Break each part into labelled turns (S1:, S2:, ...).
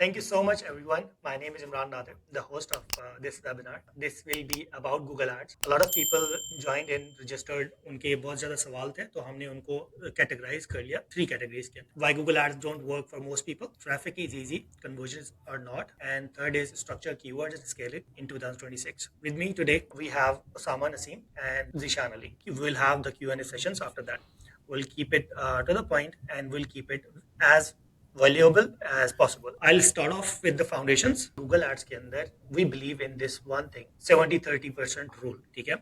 S1: Thank you so much, everyone. My name is Imran Nadir, the host of this webinar. This will be about Google Ads. A lot of people joined in, registered. उनके बहुत ज़्यादा सवाल थे, तो हमने उनको categorize कर लिया three categories के अंदर. Why Google Ads don't work for most people? Traffic is easy, conversions are not, and third is structure keywords and scale it in 2026. With me today, we have Osama Naseem and Zishan Ali. We will have the Q&A sessions after that. We'll keep it to the point and we'll keep it as valuable as possible. I'll start off with the foundations. Google Ads के अंदर we believe in this one thing, 70-30% rule. ठीक है,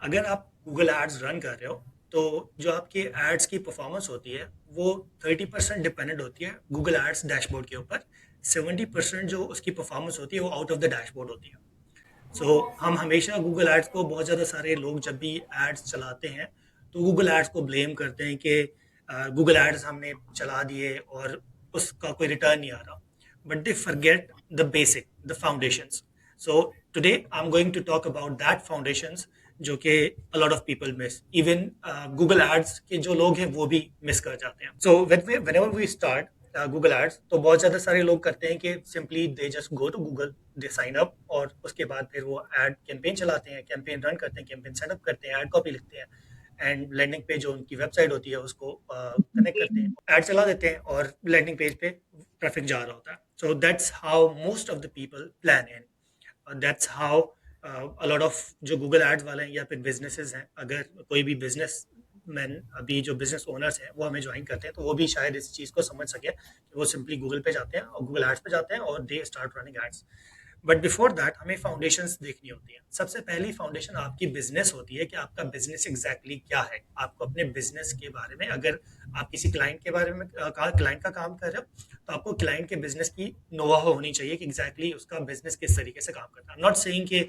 S1: अगर आप Google Ads run कर रहे हो तो जो आपके एड्स की परफॉर्मेंस होती है वो 30% डिपेंडेंट होती है Google Ads डैशबोर्ड के ऊपर. 70% जो उसकी परफॉर्मेंस होती है वो आउट ऑफ द डैशबोर्ड होती है. हम हमेशा गूगल एड्स को, बहुत ज़्यादा सारे लोग जब भी एड्स चलाते हैं तो गूगल एड्स को ब्लेम करते हैं कि गूगल एड्स हमने चला दिए और उसका कोई रिटर्न नहीं आ रहा. But they forget the basic, the foundations. So today I am going to talk about that foundations जो कि a lot of people miss. Even Google ads के जो लोग हैं वो भी मिस कर जाते हैं. So whenever we start Google ads तो बहुत ज़्यादा सारे लोग करते हैं कि simply they just go to Google, they sign up और उसके बाद फिर वो एड कैंपेन चलाते हैं, कैंपेन रन करते हैं, कैंपेन सेटअप करते हैं, एड कॉपी लिखते हैं एंड लैंडिंग पेज जो उनकी वेबसाइट होती है उसको कनेक्ट करते हैं, ऐड चला देते हैं और लैंडिंग पेज पे ट्रैफिक जा रहा होता है. So that's how most of the people plan in. That's how a lot of जो गूगल एड्स वाले हैं या फिर बिजनेसेस हैं, अगर कोई भी बिजनेस मैन, अभी जो बिजनेस ओनर्स हैं वो हमें ज्वाइन करते हैं तो वो भी शायद इस चीज़ को समझ सके कि वो सिंपली गूगल पे जाते हैं और गूगल एड्स पे जाते हैं और they start running ads. But before that हमें फाउंडेशंस देखनी होती है. सबसे पहली फाउंडेशन आपकी बिजनेस होती है कि आपका बिजनेस एग्जैक्टली क्या है. आपको अपने बिजनेस के बारे में, अगर आप किसी क्लाइंट के बारे में क्लाइंट का काम कर रहे हो तो आपको क्लाइंट के बिजनेस की नोहा होनी चाहिए कि एग्जैक्टली उसका बिजनेस किस तरीके से काम करता है. नॉट सेइंग कि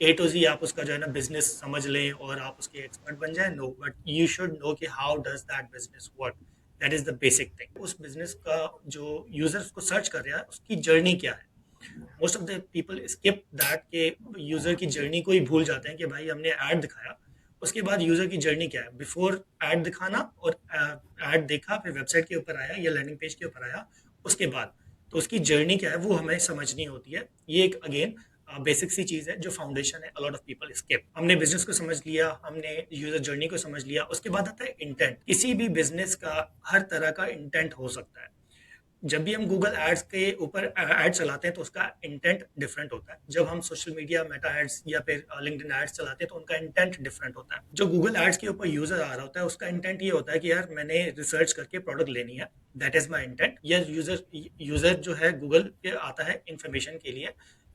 S1: ए टू जी आप उसका जो है ना बिजनेस समझ लें और आप उसके एक्सपर्ट बन जाए. No, but you should know कि how does that business work. That is the basic thing. उस बिजनेस का जो यूजर उसको सर्च कर रहा है उसकी जर्नी क्या है. Most of the people skip that के यूजर की जर्नी को ही भूल जाते हैं कि भाई हमने ऐड दिखाया, उसके बाद यूजर की जर्नी क्या है. बिफोर ऐड दिखाना और ऐड देखा फिर वेबसाइट के ऊपर आया या लैंडिंग पेज के ऊपर आया उसके बाद, तो उसकी जर्नी क्या है वो हमें समझनी होती है. ये एक अगेन बेसिक सी चीज है जो फाउंडेशन है. अ लॉट ऑफ पीपल स्किप. हमने बिजनेस को समझ लिया, हमने यूजर जर्नी को समझ लिया, उसके बाद आता है इंटेंट. किसी भी बिजनेस का हर तरह का इंटेंट हो सकता है. जब भी हम गूगल एड्स के ऊपर एड चलाते हैं तो उसका इंटेंट डिफरेंट होता है. जब हम सोशल मीडिया मेटा एड्स या फिर लिंक्डइन एड्स चलाते हैं तो उनका इंटेंट डिफरेंट होता है. जो गूगल एड्स के ऊपर यूजर आ रहा होता है उसका इंटेंट ये होता है कि यार मैंने रिसर्च करके प्रोडक्ट लेनी है, दैट इज माई इंटेंट. या यूजर यूजर जो है गूगल पे आता है इंफॉर्मेशन के लिए,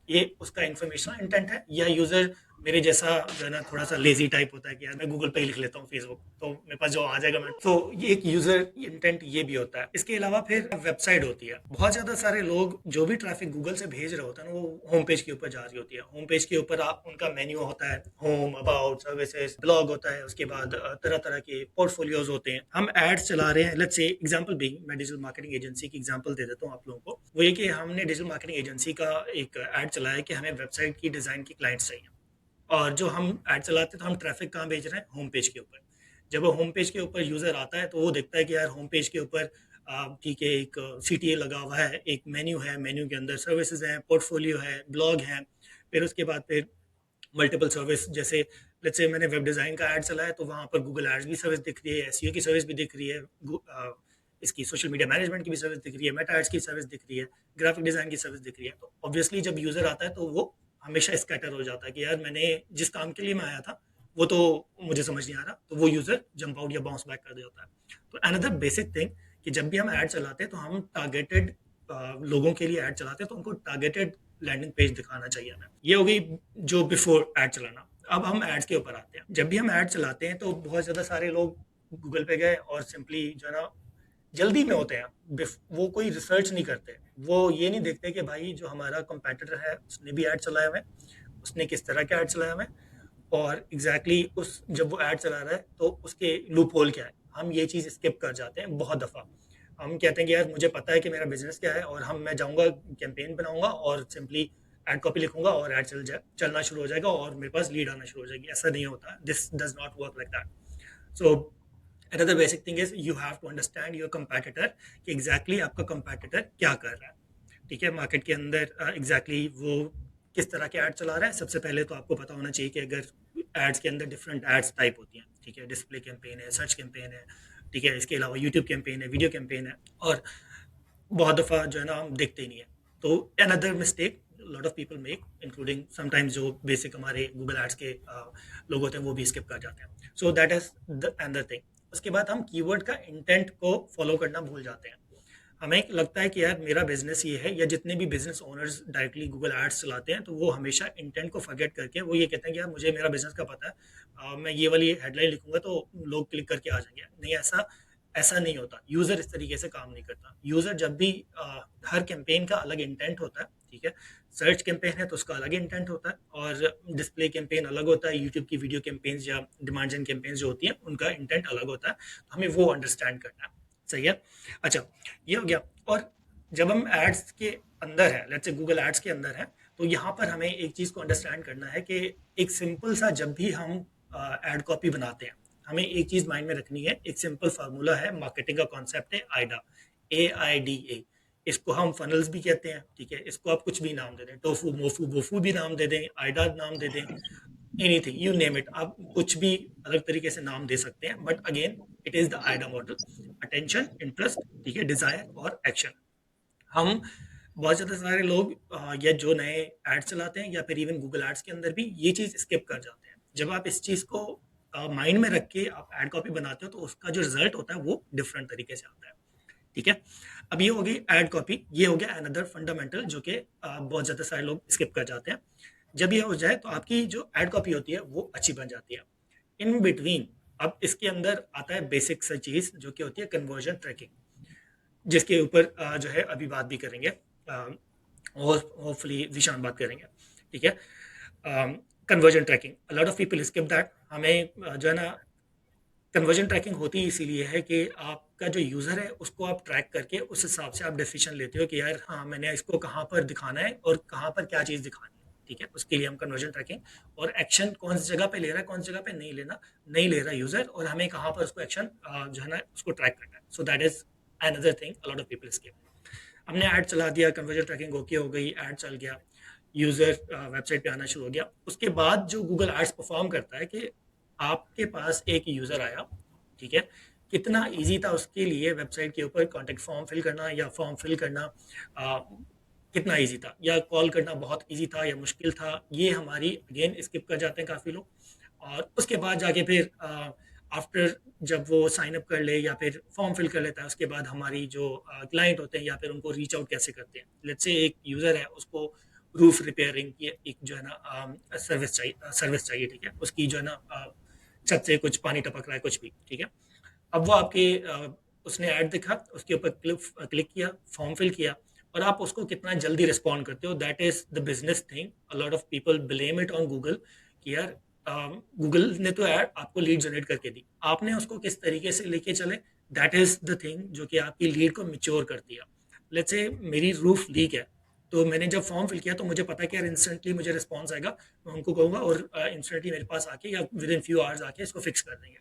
S1: ये उसका इंफॉर्मेशनल इंटेंट है. या यूजर मेरे जैसा जो है ना थोड़ा सा लेजी टाइप होता है कि यार मैं गूगल पे ही लिख लेता हूँ फेसबुक तो मेरे पास जो आ जाएगा. मैं तो ये एक यूजर इंटेंट ये भी होता है. इसके अलावा फिर वेबसाइट होती है. बहुत ज्यादा सारे लोग जो भी ट्रैफिक गूगल से भेज रहे होते हैं ना वो होम पेज के ऊपर जा रही होती है. होम पेज के ऊपर आप उनका मेन्यू होता है, होम, अबाउट, सर्विसेज, ब्लॉग होता है, उसके बाद तरह तरह के पोर्टफोलियोज होते हैं. हम एड्स चला रहे हैं. लेट्स से एग्जांपल बीइंग, मैं डिजिटल मार्केटिंग एजेंसी की एग्जांपल दे देता हूँ आप लोगों को. वो ये कि हमने डिजिटल मार्केटिंग एजेंसी का एक एड चलाया कि हमें वेबसाइट की डिजाइन की क्लाइंट्स चाहिए. और जो हम ऐड चलाते हैं तो हम ट्रैफिक कहाँ भेज रहे हैं, होम पेज के ऊपर. जब वो होम पेज के ऊपर यूज़र आता है तो वो देखता है कि यार होम पेज के ऊपर ठीक है एक सीटीए लगा हुआ है, एक मेन्यू है, मेन्यू के अंदर सर्विसेज हैं, पोर्टफोलियो है, ब्लॉग है. फिर उसके बाद फिर मल्टीपल सर्विस, जैसे लेट्स से मैंने वेब डिज़ाइन का ऐड चलाया तो वहाँ पर गूगल एड्स भी सर्विस दिख रही है, एसईओ की सर्विस भी दिख रही है, इसकी सोशल मीडिया मैनेजमेंट की भी सर्विस दिख रही है, मेटा एड्स की सर्विस दिख रही है, ग्राफिक डिज़ाइन की सर्विस दिख रही है. तो ऑब्वियसली जब यूज़र आता है तो वो हमेशा स्कैटर हो जाता है कि यार मैंने जिस काम के लिए मैं आया था वो तो मुझे समझ नहीं आ रहा, तो वो यूज़र जंप आउट या बाउंस बैक कर देता है. तो अनदर बेसिक थिंग कि जब भी हम ऐड चलाते हैं तो हम टारगेटेड लोगों के लिए ऐड चलाते हैं तो उनको टारगेटेड लैंडिंग पेज दिखाना चाहिए हमें. ये हो गई जो बिफोर ऐड चलाना. अब हम एड्स के ऊपर आते हैं. जब भी हम ऐड चलाते हैं तो बहुत ज़्यादा सारे लोग गूगल पे गए और सिंपली जो है ना जल्दी में होते हैं. वो कोई रिसर्च नहीं करते. वो ये नहीं देखते कि भाई जो हमारा कंपेटिटर है उसने भी ऐड चलाया हुआ है, उसने किस तरह का ऐड चलाया हुआ है और एग्जैक्टली उस जब वो ऐड चला रहा है तो उसके लूप होल क्या है. हम ये चीज़ स्किप कर जाते हैं बहुत दफ़ा. हम कहते हैं कि यार मुझे पता है कि मेरा बिजनेस क्या है और मैं जाऊँगा कैंपेन बनाऊँगा और सिंपली एड कॉपी लिखूंगा और ऐड चलना शुरू हो जाएगा और मेरे पास लीड आना शुरू हो जाएगी. ऐसा नहीं होता. This does not work like that. So another basic thing is you have to understand your competitor कि exactly आपका competitor क्या कर रहा है. ठीक है, मार्केट के अंदर एग्जैक्टली वो किस तरह के ऐड चला रहा है। सबसे पहले तो आपको पता होना चाहिए कि अगर एड्स के अंदर डिफरेंट एड्स टाइप होती हैं, ठीक है, डिस्प्ले कैंपेन है, सर्च कैंपेन है, ठीक है, इसके अलावा यूट्यूब कैंपेन है, वीडियो कैंपेन है, और बहुत दफ़ा जो है ना हम देखते ही नहीं है। तो another mistake lot of people make, including sometimes जो बेसिक हमारे गूगल एड्स के लोग होते हैं वो भी स्किप कर जाते हैं। So that is the another thing. उसके बाद हम कीवर्ड का इंटेंट को फॉलो करना भूल जाते हैं। हमें लगता है कि यार मेरा बिजनेस ये है, या जितने भी business owners directly Google ads चलाते हैं तो वो हमेशा इंटेंट को फॉरगेट करके वो ये कहते हैं कि यार मुझे मेरा बिजनेस का पता है, मैं ये वाली हेडलाइन लिखूंगा तो लोग क्लिक करके आ जाएंगे। नहीं, ऐसा ऐसा नहीं होता। यूजर इस तरीके से काम नहीं करता। यूजर जब भी हर कैंपेन का अलग इंटेंट होता है, ठीक है, सर्च कैंपेन है तो उसका अलग इंटेंट होता है, और डिस्प्ले कैंपेन अलग होता है, यूट्यूब की वीडियो कैंपेन्स या डिमांड जेन कैंपेन्स जो होती हैं उनका इंटेंट अलग होता है। तो हमें वो अंडरस्टैंड करना है। सही है। अच्छा, ये हो गया। और जब हम एड्स के अंदर है, लेट्स से गूगल एड्स के अंदर है, तो यहाँ पर हमें एक चीज़ को अंडरस्टैंड करना है कि एक सिंपल सा जब भी हम एड कॉपी बनाते हैं, हमें एक चीज़ माइंड में रखनी है। एक सिंपल फार्मूला है, मार्केटिंग का कॉन्सेप्ट है आइडा, AIDA। इसको हम फनल्स भी कहते हैं, ठीक है, इसको आप कुछ भी नाम दे दें, टोफू मोफू वोफू भी नाम दे दें, आइडा नाम दे दें, एनीथिंग यू नेम इट, आप कुछ भी अलग तरीके से नाम दे सकते हैं, but again it is the Aida model. Attention, interest, ठीक है, डिजायर और एक्शन। हम बहुत ज़्यादा सारे लोग या जो नए एड्स चलाते हैं या फिर इवन गूगल एड्स के अंदर भी ये चीज़ स्किप कर जाते हैं। जब आप इस चीज़ को माइंड में रख के आप एड कॉपी बनाते हो तो उसका जो रिजल्ट होता है वो डिफरेंट तरीके से आता है। ठीक है। अब ये हो गई एड कॉपी, ये हो गया अनदर फंडामेंटल जो कि बहुत ज़्यादा सारे लोग स्किप कर जाते हैं। जब ये हो जाए तो आपकी जो एड कॉपी होती है वो अच्छी बन जाती है। इन बिटवीन अब इसके अंदर आता है बेसिक सा चीज़ जो कि होती है कन्वर्जन ट्रैकिंग, जिसके ऊपर जो है अभी बात भी करेंगे, और होपफुली विशान बात करेंगे। ठीक है। Conversion tracking, a lot of people skip that. हमें जो है ना, कन्वर्जन ट्रैकिंग होती इसीलिए है कि आपका जो यूज़र है उसको आप ट्रैक करके उस हिसाब से आप डिसीजन लेते हो कि यार हाँ मैंने इसको कहाँ पर दिखाना है और कहाँ पर क्या चीज़ दिखानी है। ठीक है, उसके लिए हम कन्वर्जन ट्रैकिंग और एक्शन कौन सी जगह पे ले रहा है, कौन सी जगह पे नहीं ले रहा यूज़र, और हमें कहाँ पर उसको एक्शन जो है ना उसको ट्रैक करना है। So that is another thing a lot of people skip. हमने ऐड चला दिया, कन्वर्जन ट्रैकिंग ओके हो गई, ऐड चल गया, यूज़र वेबसाइट पे आना शुरू हो गया। उसके बाद जो गूगल एड्स परफॉर्म करता है कि आपके पास एक यूज़र आया, ठीक है, कितना इजी था उसके लिए वेबसाइट के ऊपर कॉन्टेक्ट फॉर्म फिल करना या फॉर्म फिल करना, आ, कितना इजी था, या कॉल करना बहुत इजी था या मुश्किल था, ये हमारी अगेन स्किप कर जाते हैं काफ़ी लोग। और उसके बाद जाके फिर आफ्टर जब वो साइन अप कर ले या फिर फॉर्म फिल कर लेता है, उसके बाद हमारी जो क्लाइंट होते हैं या फिर उनको रीच आउट कैसे करते हैं। लेट्स से एक यूज़र है, उसको रूफ रिपेयरिंग की एक जो है ना सर्विस चाहिए, ठीक है, उसकी जो है ना छत से कुछ पानी टपक रहा है कुछ भी, ठीक है। अब वो आपके उसने ऐड देखा, उसके ऊपर क्लिक किया, फॉर्म फिल किया, और आप उसको कितना जल्दी रिस्पॉन्ड करते हो, that is the business thing. A lot of people blame it on Google कि यार गूगल ने तो ऐड आपको लीड जनरेट करके दी, आपने उसको किस तरीके से लेके चले, दैट इज द थिंग जो कि आपकी लीड को मिच्योर करती है। लेट्स से मेरी रूफ लीक है, तो मैंने जब फॉर्म फिल किया तो मुझे पता है कि यार इंस्टेंटली मुझे रिस्पॉन्स आएगा, मैं उनको कहूँगा और इंस्टेंटली मेरे पास आके या विद इन फ्यू आवर्स आके इसको फिक्स कर देंगे।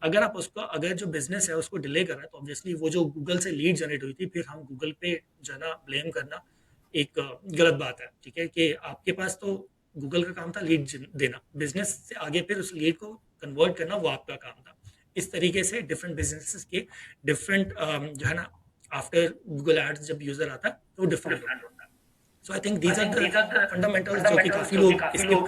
S1: अगर आप उसका अगर जो बिजनेस है उसको डिले कर रहा है तो ऑब्वियसली वो जो गूगल से लीड जनरेट हुई थी फिर हम गूगल पे जो है ना ब्लेम करना एक गलत बात है। ठीक है, कि आपके पास तो गूगल का काम था लीड देना, बिजनेस से आगे फिर उस लीड को कन्वर्ट करना वो आपका काम था। इस तरीके से डिफरेंट बिजनेसेस के डिफरेंट जो है ना आफ्टर गूगल एड्स जब यूजर आता है तो डिफरेंट होता है। So I think these are the fundamentals जो कि काफ़ी लोग स्किप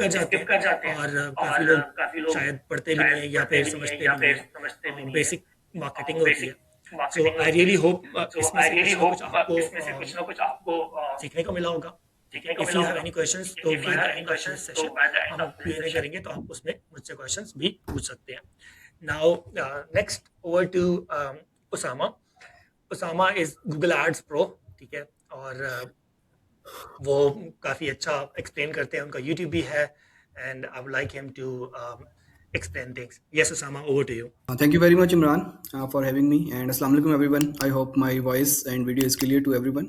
S1: कर जाते हैं, और काफ़ी लोग शायद पढ़ते भी नहीं है या फिर समझते भी नहीं है, बेसिक मार्केटिंग होती है। सो आई रियली होप इसमें से कुछ ना कुछ आपको सीखने को मिला होगा। ठीक है, if you have any questions तो by the end of this session हम Q&A करेंगे, तो आप उसमें मुझसे क्वेश्चंस भी पूछ सकते हैं। Now next over to Usama. Usama is Google ads pro, ठीक है, और वो काफ़ी अच्छा एक्सप्लेन करते हैं, उनका यूट्यूब भी है, and I would like him to explain things. Yes, Osama, over to you.
S2: Thank you very much, Imran, for having me. And Assalamu alaikum, everyone. I hope my voice and video is clear to everyone.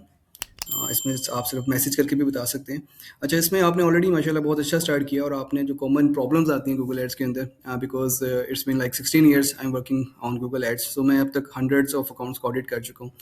S2: इसमें आप सिर्फ message करके भी बता सकते हैं। अच्छा, इसमें आपने ऑलरेडी माशाल्लाह बहुत अच्छा स्टार्ट किया, और आपने जो कॉमन प्रॉब्लम्स आती हैं गूगल एड्स के अंदर, because it's been like 16 years I am working on Google ads, so मैं अब तक हंड्रेड्स ऑफ अकाउंट्स को ऑडिट कर चुका हूँ।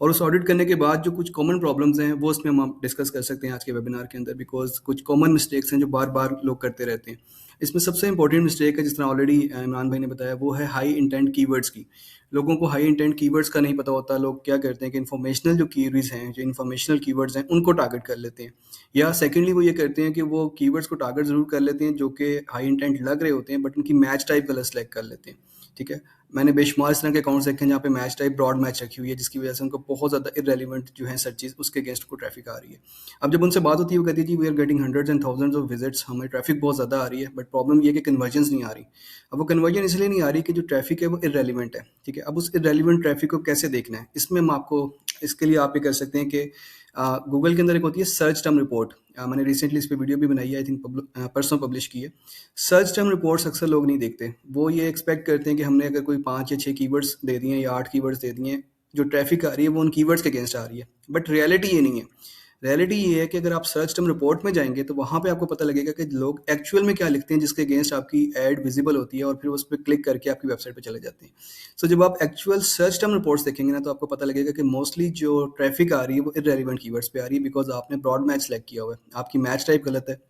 S2: और उस ऑडिट करने के बाद जो कुछ कॉमन प्रॉब्लम्स हैं वो इसमें हम डिस्कस कर सकते हैं आज के वेबिनार के अंदर, बिकॉज कुछ कॉमन मिस्टेक्स हैं जो बार बार लोग करते रहते हैं। इसमें सबसे इंपॉर्टेंट मिस्टेक है, जिस तरह ऑलरेडी इमरान भाई ने बताया, वो है हाई इंटेंट कीवर्ड्स की। लोगों को हाई इंटेंट कीवर्ड्स का नहीं पता होता। लोग क्या करते हैं कि इन्फॉर्मेशनल जो कीवर्ड्स हैं, जो इन्फॉर्मेशनल कीवर्ड्स हैं, उनको टारगेट कर लेते हैं। या सेकेंडली वो ये करते हैं कि वो कीवर्ड्स को टारगेट जरूर कर लेते हैं जो कि हाई इंटेंट लग रहे होते हैं, बट उनकी मैच टाइप गलत सेलेक्ट कर लेते हैं। ठीक है, मैंने बेशुमार इस तरह के अकाउंट्स देखे हैं जहाँ पे मैच टाइप ब्रॉड मैच रखी हुई है, जिसकी वजह से उनको बहुत ज़्यादा इरेलीवेंट जो है सर्चेज उसके अगेंस्ट को ट्रैफिक आ रही है। अब जब उनसे बात होती है, वो कहती है जी we are getting hundreds and thousands of visits, हमें ट्रैफिक बहुत ज़्यादा आ रही है, बट प्रॉब्लम ये है कि कन्वर्जन्स नहीं आ रही। अब वो कन्वर्जन इसलिए नहीं आ रही कि जो ट्रैफिक है वो इरेलीवेंट है। ठीक है, अब उस इरेलीवेंट ट्रैफिक को कैसे देखना है, इसमें हम आपको, इसके लिए आप ये कर सकते हैं कि गूगल के अंदर एक होती है सर्च टर्म रिपोर्ट। मैंने रिसेंटली इस पे वीडियो भी बनाई है, आई थिंक परसों पब्लिश की है। सर्च टर्म रिपोर्ट्स अक्सर लोग नहीं देखते। वो ये एक्सपेक्ट करते हैं कि हमने अगर कोई 5 या 6 कीवर्ड्स दे दिए या 8 कीवर्ड्स दे दिए, जो ट्रैफिक आ रही है वो उन कीवर्ड्स के अगेंस्ट आ रही है, बट रियलिटी ये नहीं है। रियलिटी ये है कि अगर आप सर्च टर्म रिपोर्ट में जाएंगे तो वहाँ पे आपको पता लगेगा कि लोग एक्चुअल में क्या लिखते हैं जिसके अगेंस्ट आपकी एड विजिबल होती है, और फिर उस पर क्लिक करके आपकी वेबसाइट पे चले जाते हैं। सो जब आप एक्चुअल सर्च टर्म रिपोर्ट्स देखेंगे ना, तो आपको पता लगेगा कि मोस्टली जो ट्रैफिक आ रही है वो इरेलीवेंट कीवर्ड्स पे आ रही है, बिकॉज आपने ब्रॉड मैच सेलेक्ट किया हुआ है, आपकी मैच टाइप गलत है,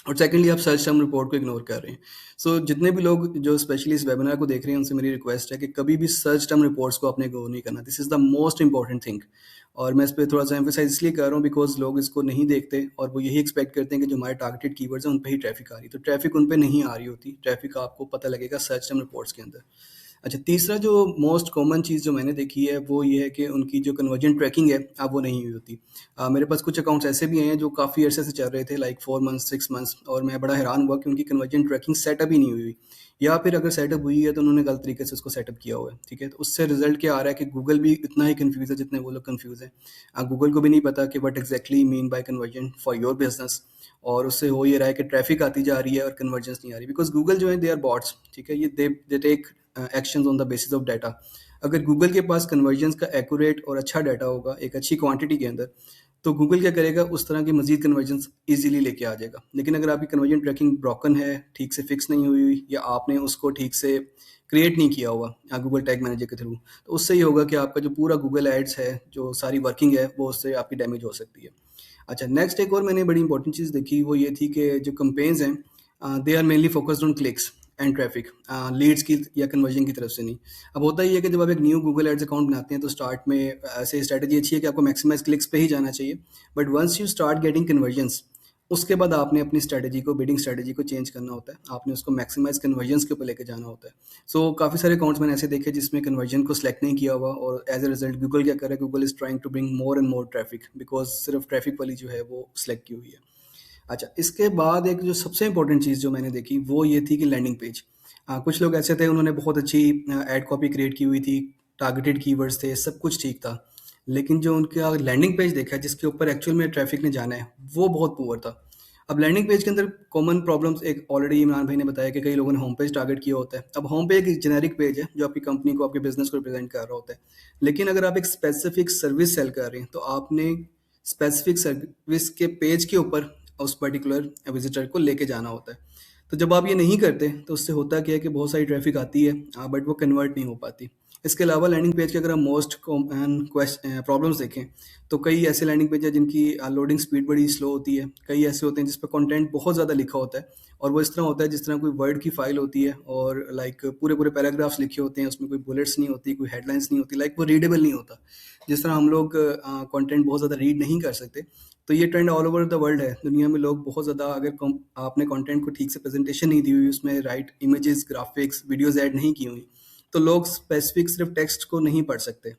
S2: और सेकंडली आप सर्च टर्म रिपोर्ट को इग्नोर कर रहे हैं। सो जितने भी लोग जो स्पेशली इस वेबिनार को देख रहे हैं, उनसे मेरी रिक्वेस्ट है कि कभी भी सर्च टर्म रिपोर्ट्स को आपने इग्नोर नहीं करना। This is the most important thing. और मैं इस पर थोड़ा सा एम्फोसाइज इसलिए कर रहा हूँ बिकॉज लोग इसको नहीं देखते, और वो यही एक्सपेक्ट करते हैं कि जो हमारे टारगेटेड कीवर्ड्स हैं उन पर ही ट्रैफिक आ रही है। तो ट्रैफिक उन पर नहीं आ रही होती, ट्रैफिक आपको पता लगेगा सर्च टर्म रिपोर्ट्स के अंदर। अच्छा, तीसरा जो मोस्ट कॉमन चीज़ जो मैंने देखी है वो ये है कि उनकी जो कन्वर्जन ट्रैकिंग है अब वो नहीं हुई होती। मेरे पास कुछ अकाउंट्स ऐसे भी हैं जो काफ़ी अर्से से चल रहे थे, लाइक 4 मंथ्स 6 मंथ्स, और मैं बड़ा हैरान हुआ कि उनकी कन्वर्जन ट्रैकिंग सेटअप ही नहीं हुई, या फिर अगर सेटअप हुई है तो उन्होंने गलत तरीके से उसको सेटअप किया हुआ है। ठीक है, तो उससे रिजल्ट क्या आ रहा है कि गूगल भी इतना ही कन्फ्यूज़ है जितने वो लोग कन्फ्यूज़ हैं। गूगल को भी नहीं पता कि what exactly mean by conversion for your business, और उससे हो ये रहा है कि ट्रैफिक आती जा रही है और कन्वर्जेंस नहीं आ रही, बिकॉज गूगल जो है दे आर बॉट्स। ठीक है, ये they take actions on the basis of data. अगर गूगल के पास कन्वर्जन्स का एक्यूरेट और अच्छा डाटा होगा एक अच्छी क्वांटिटी के अंदर, तो गूगल क्या करेगा, उस तरह की मजीद कन्वर्जन्स इजीली लेके आ जाएगा। लेकिन अगर आपकी कन्वर्जन ट्रैकिंग ब्रोकन है, ठीक से फिक्स नहीं हुई, या आपने उसको ठीक से क्रिएट नहीं किया हुआ गूगल टैग मैनेजर के थ्रू, तो उससे ये होगा कि आपका जो पूरा गूगल एड्स है, जो सारी वर्किंग है, वो उससे आपकी डैमेज हो सकती है। अच्छा, नेक्स्ट एक और मैंने बड़ी इंपॉर्टेंट चीज़ देखी, वो ये थी कि जो कंपेन्स हैं they are mainly focused on clicks and traffic, leads की या कन्वर्जन की तरफ से नहीं। अब होता ही है कि जब आप एक न्यू गूगल एड्स अकाउंट बनाते हैं तो स्टार्ट में ऐसे स्ट्रैटेजी अच्छी है कि आपको मैक्सिमाइज क्लिक्स पे ही जाना चाहिए, but once you start getting conversions, उसके बाद आपने अपनी स्ट्रैटेजी को, बिडिंग स्ट्रैटेजी को चेंज करना होता है। आपने उसको मैक्सिमाइज कन्वर्जन्स के ऊपर लेके जाना होता है। सो काफ़ी सारे अकाउंट्स मैंने ऐसे देखे जिसमें कन्वर्जन को सिलेक्ट नहीं किया हुआ, और एज ए रिजल्ट गूगल क्या कर रहा है, Google is trying to bring more and more traffic, because सिर्फ ट्रैफिक वाली जो है वो सिलेक्ट की हुई है। अच्छा, इसके बाद एक जो सबसे इंपॉर्टेंट चीज़ जो मैंने देखी वो ये थी कि लैंडिंग पेज। कुछ लोग ऐसे थे, उन्होंने बहुत अच्छी एड कॉपी क्रिएट की हुई थी, टारगेटेड कीवर्ड्स थे, सब कुछ ठीक था, लेकिन जो उनका लैंडिंग पेज देखा जिसके ऊपर एक्चुअल में ट्रैफिक ने जाना है, वो बहुत पुअर था। अब लैंडिंग पेज के अंदर कॉमन प्रॉब्लम्स, एक ऑलरेडी इमरान भाई ने बताया कि कई लोगों ने होम पेज टारगेट किया होता है। अब होम पेज एक जेनेरिक पेज है जो आपकी कंपनी को, आपके बिजनेस को रिप्रेजेंट कर रहा होता है, लेकिन अगर आप एक स्पेसिफिक सर्विस सेल कर रहे हैं तो आपने स्पेसिफिक सर्विस के पेज के ऊपर उस पर्टिकुलर विजिटर को लेके जाना होता है। तो जब आप ये नहीं करते तो उससे होता क्या है कि बहुत सारी ट्रैफिक आती है, बट वो कन्वर्ट नहीं हो पाती। इसके अलावा लैंडिंग पेज के अगर हम मोस्ट कॉमन प्रॉब्लम्स देखें, तो कई ऐसे लैंडिंग पेज है जिनकी लोडिंग स्पीड बड़ी स्लो होती है। कई ऐसे होते हैं जिस पर कंटेंट बहुत ज़्यादा लिखा होता है, और वो इस तरह होता है जिस तरह कोई वर्ड की फाइल होती है, और लाइक पूरे पूरे पैराग्राफ्स लिखे होते हैं, उसमें कोई बुलेट्स नहीं होती, कोई हेडलाइंस नहीं होती, लाइक वो रीडेबल नहीं होता। जिस तरह हम लोग कंटेंट बहुत ज़्यादा रीड नहीं कर सकते, तो ये trend all over the world है। दुनिया में लोग बहुत ज़्यादा, अगर आपने कंटेंट को ठीक से प्रेजेंटेशन नहीं दी हुई, उसमें right images, graphics, videos add नहीं की हुई, तो लोग स्पेसिफिक सिर्फ टेक्स्ट को नहीं पढ़ सकते।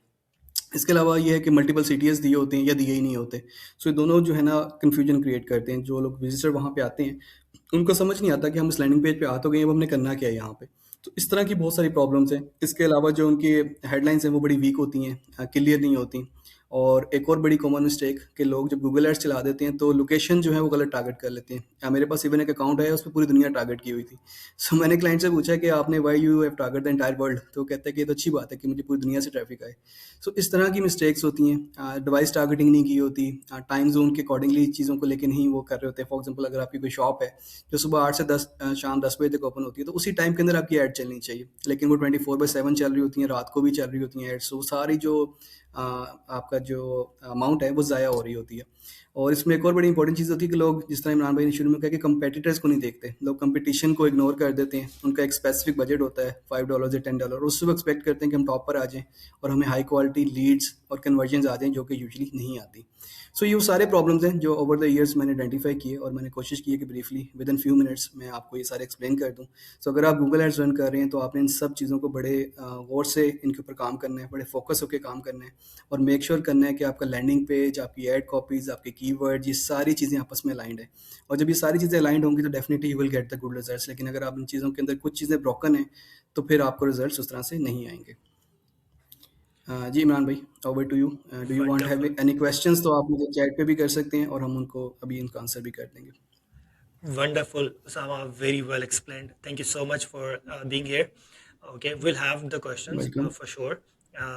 S2: इसके अलावा ये है कि मल्टीपल सीटीएस दिए होते हैं या दिए ही नहीं होते। सो ये दोनों जो है ना कन्फ्यूजन क्रिएट करते हैं। जो लोग विजिटर वहाँ पे आते हैं उनको समझ नहीं आता कि हम इस लैंडिंग पेज पे आ तो गए, अब हमने करना क्या है यहाँ पे। तो इस तरह की बहुत सारी प्रॉब्लम्स हैं। इसके अलावा जो उनकी हेडलाइंस हैं वो बड़ी वीक होती हैं, क्लियर नहीं होती, और एक और बड़ी कॉमन मिस्टेक कि लोग जब गूगल एड्स चला देते हैं तो लोकेशन जो है वो गलत टारगेट कर लेते हैं। मेरे पास इवन एक अकाउंट है, उस पर पूरी दुनिया टारगेट की हुई थी। सो मैंने क्लाइंट से पूछा कि आपने why you have target the entire world, तो वो कहता है कि ये तो अच्छी बात है कि मुझे पूरी दुनिया से ट्रैफिक आए। सो इस तरह की मिस्टेक्स होती हैं। डिवाइस टारगेटिंग नहीं की होती, टाइम जोन के अकॉर्डिंगली चीज़ों को लेकर नहीं वो कर रहे होते। फॉर एग्जाम्पल अगर आपकी कोई शॉप है जो सुबह 8 से 10 शाम 10 बजे तक ओपन होती है, तो उसी टाइम के अंदर आपकी ऐड चलनी चाहिए, लेकिन वो 24/7 चल रही होती हैं, रात को भी चल रही होती हैं एड्स। सो सारी जो आपका जो अमाउंट है वो ज़ाया हो रही होती है। और इसमें एक और बड़ी इंपॉर्टेंट चीज़ होती है कि लोग, जिस तरह इमरान भाई ने शुरू में कहा कि कंपेटिटर्स को नहीं देखते, लोग कंपटीशन को इग्नोर कर देते हैं। उनका एक स्पेसिफिक बजट होता है $5 या $10, उससे वो एक्सपेक्ट करते हैं कि हम टॉप पर आ जाएं और हमें हाई क्वालिटी लीड्स और कन्वर्जन आ जाएं, जो कि यूजली नहीं आती। सो ये सारे प्रॉब्लम्स हैं जो ओवर द ईयर्स मैंने आइडेंटिफाई किए, और मैंने कोशिश की है कि briefly with in few minutes मैं आपको ये सारे एक्सप्लेन कर दूं। सो अगर आप गूगल एड्स रन कर रहे हैं तो आपने इन सब चीज़ों को बड़े गौर से इनके ऊपर काम करना है, बड़े फोकस होकर काम करना है, और मेक श्योर करना है कि आपका लैंडिंग पेज, आपकी एड कॉपीज़, आपके कीवर्ड, ये सारी चीज़ें आपस में अलाइंड है। और जब ये सारी चीज़ें अलाइंड होंगी तो definitely you will get the good results. लेकिन अगर आप इन चीज़ों के अंदर कुछ चीज़ें ब्रोकन हैं तो फिर आपको रिजल्ट्स उस तरह से नहीं आएंगे। जी इमरान भाई, over to you. Do you want have
S1: Wonderful.
S2: Any questions? तो आप मुझे चैट पे भी कर सकते हैं और हम उनको अभी इनका आंसर भी कर देंगे।
S1: Wonderful, Osama. Very well explained. Thank you so much for being here. Okay, we'll have the questions
S2: welcome.
S1: for sure.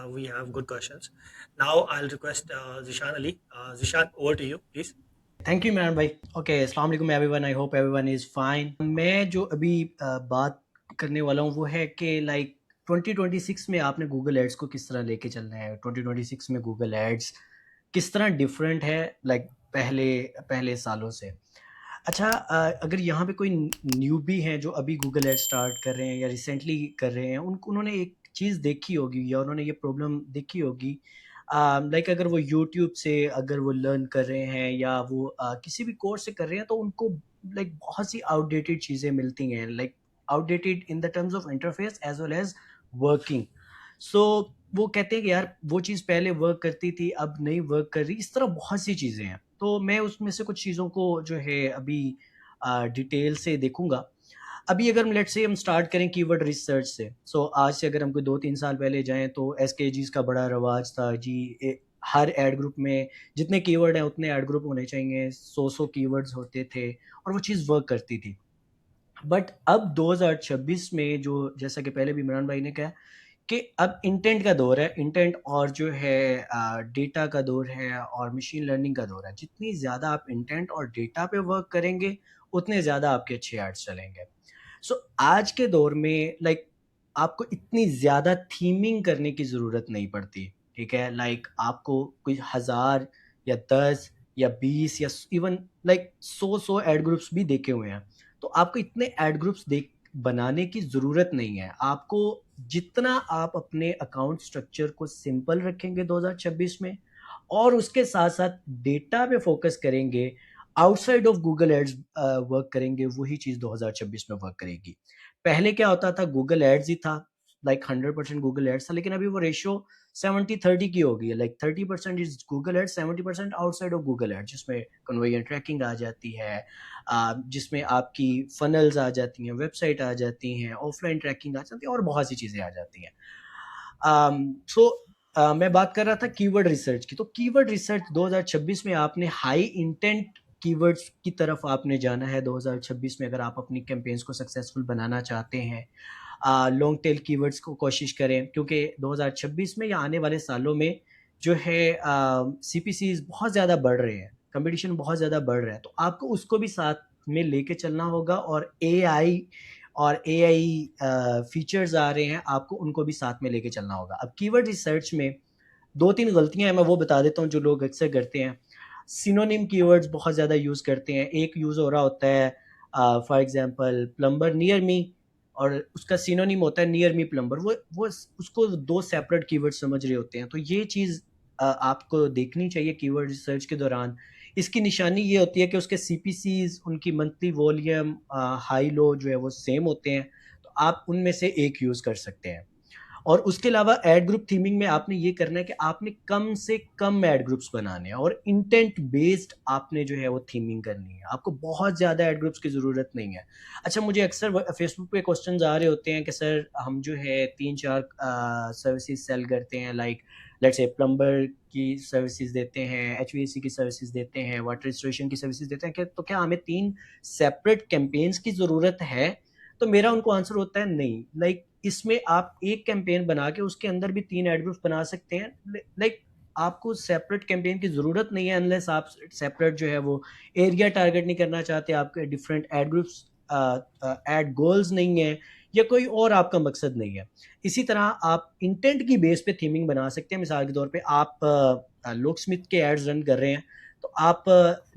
S1: We have good questions. Now I'll request Zishan Ali. Zishan, over to you, please.
S3: Thank you Imran भाई। Okay, अस्सलाम वालेकुम everyone, I hope everyone is fine. मैं जो अभी बात करने वाला हूँ वो है कि लाइक 2026 में आपने गूगल एड्स को किस तरह लेके चलना है। 2026 में गूगल एड्स किस तरह डिफरेंट है लाइक पहले पहले सालों से। अच्छा, अगर यहाँ पे कोई न्यूबी हैं जो अभी गूगल एड्स स्टार्ट कर रहे हैं या रिसेंटली कर रहे हैं, उन्होंने एक चीज़ देखी होगी या उन्होंने ये प्रॉब्लम देखी होगी। लाइक अगर वो यूट्यूब से अगर वो लर्न कर रहे हैं या वो किसी भी कोर्स से कर रहे हैं, तो उनको लाइक बहुत सी आउटडेटेड चीज़ें मिलती हैं, like outdated in the terms of interface as well as working. So वो कहते हैं कि यार वो चीज़ पहले वर्क करती थी, अब नहीं वर्क कर रही। इस तरह बहुत सी चीज़ें हैं, तो मैं उसमें से कुछ चीज़ों को जो है अभी डिटेल से देखूंगा। अभी अगर लेट्स से हम स्टार्ट करें कीवर्ड रिसर्च से, सो आज से अगर हमको 2-3 साल पहले जाएं तो एसकेजीज का बड़ा रवाज था जी। हर एड ग्रुप में जितने कीवर्ड हैं उतने एड ग्रुप होने चाहिए, 100 कीवर्ड्स होते थे और वो चीज़ वर्क करती थी। बट अब 2026 में जो, जैसा कि पहले भी इमरान भाई ने कहा कि अब इंटेंट का दौर है, इंटेंट और जो है डेटा का दौर है और मशीन लर्निंग का दौर है। जितनी ज़्यादा आप इंटेंट और डेटा पे वर्क करेंगे उतने ज़्यादा आपके अच्छे एड्स चलेंगे। सो आज के दौर में लाइक आपको इतनी ज़्यादा थीमिंग करने की ज़रूरत नहीं पड़ती, ठीक है। लाइक आपको कोई 1000 या 10 या 20 या इवन लाइक 100 एड ग्रुप्स भी देखे हुए हैं, तो आपको इतने एड ग्रुप्स देख बनाने की ज़रूरत नहीं है। आपको जितना आप अपने अकाउंट स्ट्रक्चर को सिंपल रखेंगे 2026 में और उसके साथ साथ डेटा पे फोकस करेंगे, outside of Google ads work करेंगे, वही चीज़ 2026 में वर्क करेगी। पहले क्या होता था, गूगल एड्स ही था, लाइक 100% गूगल एड्स था, लेकिन अभी वो रेशियो 70-30 की हो गई है। Like 30% is Google ads, 70% outside of Google ads, जिसमें कन्वर्जन ट्रैकिंग आ जाती है, जिसमें आपकी फनल्स आ जाती हैं, वेबसाइट आ जाती हैं, ऑफलाइन ट्रैकिंग आ जाती है और बहुत सी चीज़ें आ जाती हैं। सो मैं बात कर रहा था कीवर्ड रिसर्च की। तो कीवर्ड रिसर्च 2026 में आपने हाई इंटेंट कीवर्ड्स की तरफ आपने जाना है 2026 में, अगर आप अपनी कैंपेन्स को सक्सेसफुल बनाना चाहते हैं। लॉन्ग टेल कीवर्ड्स को कोशिश करें, क्योंकि 2026 में या आने वाले सालों में जो है CPCs बहुत ज़्यादा बढ़ रहे हैं, कंपटीशन बहुत ज़्यादा बढ़ रहा है, तो आपको उसको भी साथ में लेके चलना होगा। और AI फीचर्स आ रहे हैं, आपको उनको भी साथ में लेके चलना होगा। अब कीवर्ड रिसर्च में 2-3 गलतियां हैं, मैं वो बता देता हूँ जो लोग अक्सर करते हैं। सिनोनिम कीवर्ड्स बहुत ज़्यादा यूज़ करते हैं। एक यूज़ हो रहा होता है for example plumber near me, और उसका सिनोनिम होता है नियर मी प्लम्बर। वो उसको 2 सेपरेट कीवर्ड समझ रहे होते हैं। तो ये चीज़ आपको देखनी चाहिए कीवर्ड रिसर्च के दौरान। इसकी निशानी ये होती है कि उसके CPCs, उनकी मंथली वॉल्यूम, हाई लो जो है वो सेम होते हैं, तो आप उनमें से एक यूज़ कर सकते हैं। और उसके अलावा एड ग्रुप थीमिंग में आपने ये करना है कि आपने कम से कम एड ग्रुप्स बनाने हैं और इंटेंट बेस्ड आपने जो है वो थीमिंग करनी है। आपको बहुत ज़्यादा एड ग्रुप्स की ज़रूरत नहीं है। अच्छा, मुझे अक्सर फेसबुक पे क्वेश्चंस आ रहे होते हैं कि सर हम जो है 3-4 सर्विसेज सेल करते हैं, लाइक लेट्स से प्लम्बर की सर्विसेज देते हैं, एचवीएसी की सर्विसेज देते हैं, वाटर रिस्टोरेशन की सर्विसेज देते हैं, तो क्या हमें 3 सेपरेट कैंपेन्स की ज़रूरत है? तो मेरा उनको आंसर होता है नहीं। लाइक इसमें आप एक कैंपेन बना के उसके अंदर भी 3 एड ग्रुप्स बना सकते हैं। लाइक आपको सेपरेट कैंपेन की ज़रूरत नहीं है अनलेस आप सेपरेट जो है वो एरिया टारगेट नहीं करना चाहते, आपके different ad groups ad goals नहीं है, या कोई और आपका मकसद नहीं है। इसी तरह आप इंटेंट की बेस पे थीमिंग बना सकते हैं। मिसाल के तौर पे आप लोक स्मिथ के एड्स रन कर रहे हैं, तो आप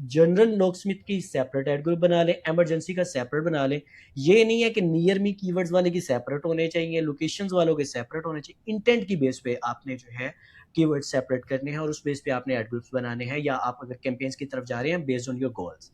S3: जनरल लोक स्मिथ की सेपरेट एड ग्रुप बना लें, एमरजेंसी का सेपरेट बना लें। ये नहीं है कि नियर मी कीवर्ड्स वाले की सेपरेट होने चाहिए, लोकेशंस वालों के सेपरेट होने चाहिए। इंटेंट की बेस पे आपने जो है कीवर्ड सेपरेट करने हैं और उस बेस पे आपने एड ग्रुप्स बनाने हैं, या आप अगर कैंपेन्स की तरफ जा रहे हैं बेस्ड ऑन योर गोल्स।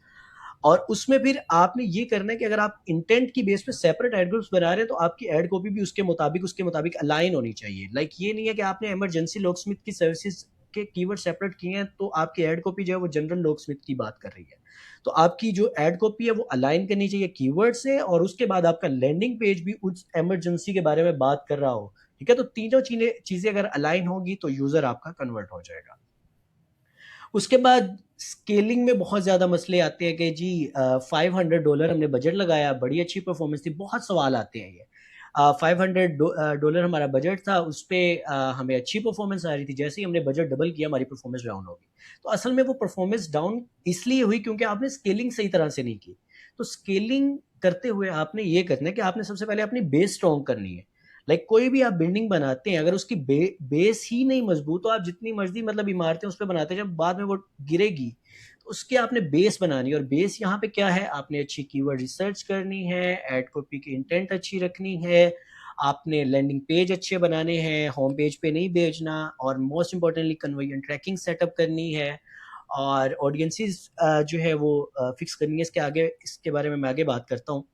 S3: और उसमें फिर आपने ये करना है कि अगर आप इंटेंट की बेस पे सेपरेट एड ग्रुप्स बना रहे हैं तो आपकी एड कॉपी भी उसके मुताबिक अलाइन होनी चाहिए। लाइक ये नहीं है कि आपने इमरजेंसी लॉक स्मिथ की सर्विसेज के कीवर्ड सेपरेट किए हैं तो आपकी एड कॉपी जो है वो जनरल लॉक स्मिथ की बात कर रही है। तो आपकी जो एड कॉपी है वो अलाइन करनी चाहिए कीवर्ड से, और उसके बाद आपका लैंडिंग पेज भी उस इमरजेंसी के बारे में बात कर रहा हो। ठीक है, तो तीनों चीजें अगर अलाइन होगी तो यूजर आपका कन्वर्ट हो जाएगा। उसके बाद स्केलिंग में बहुत ज़्यादा मसले आते हैं कि जी $500 हमने बजट लगाया, बड़ी अच्छी परफॉर्मेंस थी, बहुत सवाल आते हैं ये। $500 हमारा बजट था, उस पर हमें अच्छी परफॉर्मेंस आ रही थी, जैसे ही हमने बजट डबल किया हमारी परफॉर्मेंस डाउन हो गई। तो असल में वो परफॉर्मेंस डाउन इसलिए हुई क्योंकि आपने स्केलिंग सही तरह से नहीं की। तो स्केलिंग करते हुए आपने ये करना है कि आपने सबसे पहले अपनी बेस स्ट्रॉन्ग करनी है। लाइक कोई भी आप बिल्डिंग बनाते हैं, अगर उसकी बेस ही नहीं मजबूत, तो आप जितनी मर्जी मतलब इमारतें उस पर बनाते हैं, जब बाद में वो गिरेगी तो उसके आपने बेस बनानी है। और बेस यहाँ पे क्या है, आपने अच्छी कीवर्ड रिसर्च करनी है, एड कॉपी की इंटेंट अच्छी रखनी है, आपने लैंडिंग पेज अच्छे बनाने हैं, होम पेज पे नहीं भेजना, और most importantly conversion tracking setup करनी है, और ऑडियंसेस जो है वो फिक्स करनी है। इसके बारे में मैं आगे बात करता हूँ।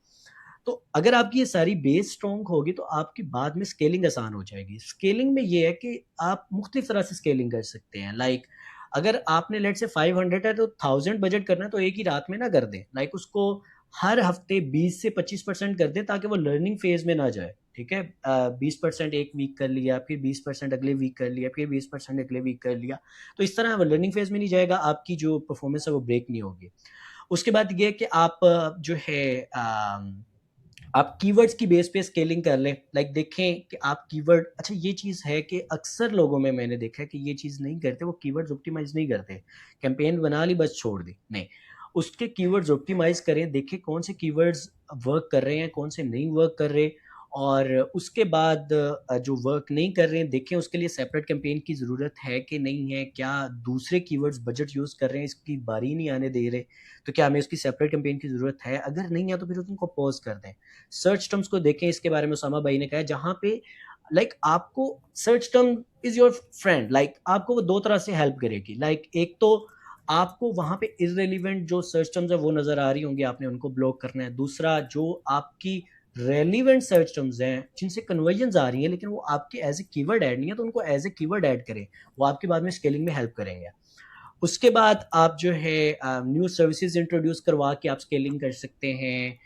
S3: तो अगर आपकी ये सारी बेस स्ट्रॉन्ग होगी तो आपकी बाद में स्केलिंग आसान हो जाएगी। स्केलिंग में ये है कि आप मुख्तलिफ तरह से स्केलिंग कर सकते हैं। लाइक अगर आपने लेट से 500 है तो 1000 बजट करना है तो एक ही रात में ना कर दें। लाइक उसको हर हफ्ते 20 से 25% कर दें ताकि वो लर्निंग फेज में ना जाए। ठीक है, 20% एक वीक कर लिया, फिर 20% अगले वीक कर लिया, फिर 20% अगले वीक कर लिया, तो इस तरह वो लर्निंग फेज में नहीं जाएगा, आपकी जो परफॉर्मेंस है वो ब्रेक नहीं होगी। उसके बाद ये कि आप जो है आप कीवर्ड्स की बेस पे स्केलिंग कर लें। लाइक देखें कि आप कीवर्ड, अच्छा ये चीज़ है कि अक्सर लोगों में मैंने देखा है कि ये चीज़ नहीं करते, वो कीवर्ड्स ऑप्टिमाइज नहीं करते। कैंपेन बना ली बस छोड़ दी, नहीं, उसके कीवर्ड्स ऑप्टिमाइज करें, देखें कौन से कीवर्ड्स वर्क कर रहे हैं, कौन से नहीं वर्क कर रहे, और उसके बाद जो वर्क नहीं कर रहे हैं देखें उसके लिए सेपरेट कैंपेन की ज़रूरत है कि नहीं है, क्या दूसरे कीवर्ड्स बजट यूज़ कर रहे हैं, इसकी बारी नहीं आने दे रहे, तो क्या हमें उसकी सेपरेट कैंपेन की ज़रूरत है। अगर नहीं है तो फिर उनको पॉज कर दें। सर्च टर्म्स को देखें, इसके बारे में उसामा भाई ने कहा है, जहाँ पे लाइक आपको search term is your friend, like आपको वो दो तरह से हेल्प करेगी। लाइक एक तो आपको वहाँ पे इररिलेवेंट जो सर्च टर्म्स है वो नज़र आ रही होंगी, आपने उनको ब्लॉक करना है। दूसरा, जो आपकी रेलिवेंट सर्च टर्म्स हैं जिनसे कन्वर्जन्स आ रही हैं लेकिन वो आपके एज ए कीवर्ड ऐड नहीं है, तो उनको एज ए कीवर्ड ऐड करें, वो आपके बाद में स्केलिंग में हेल्प करेंगे। उसके बाद आप जो है न्यू सर्विसेज इंट्रोड्यूस करवा के आप स्केलिंग कर सकते हैं।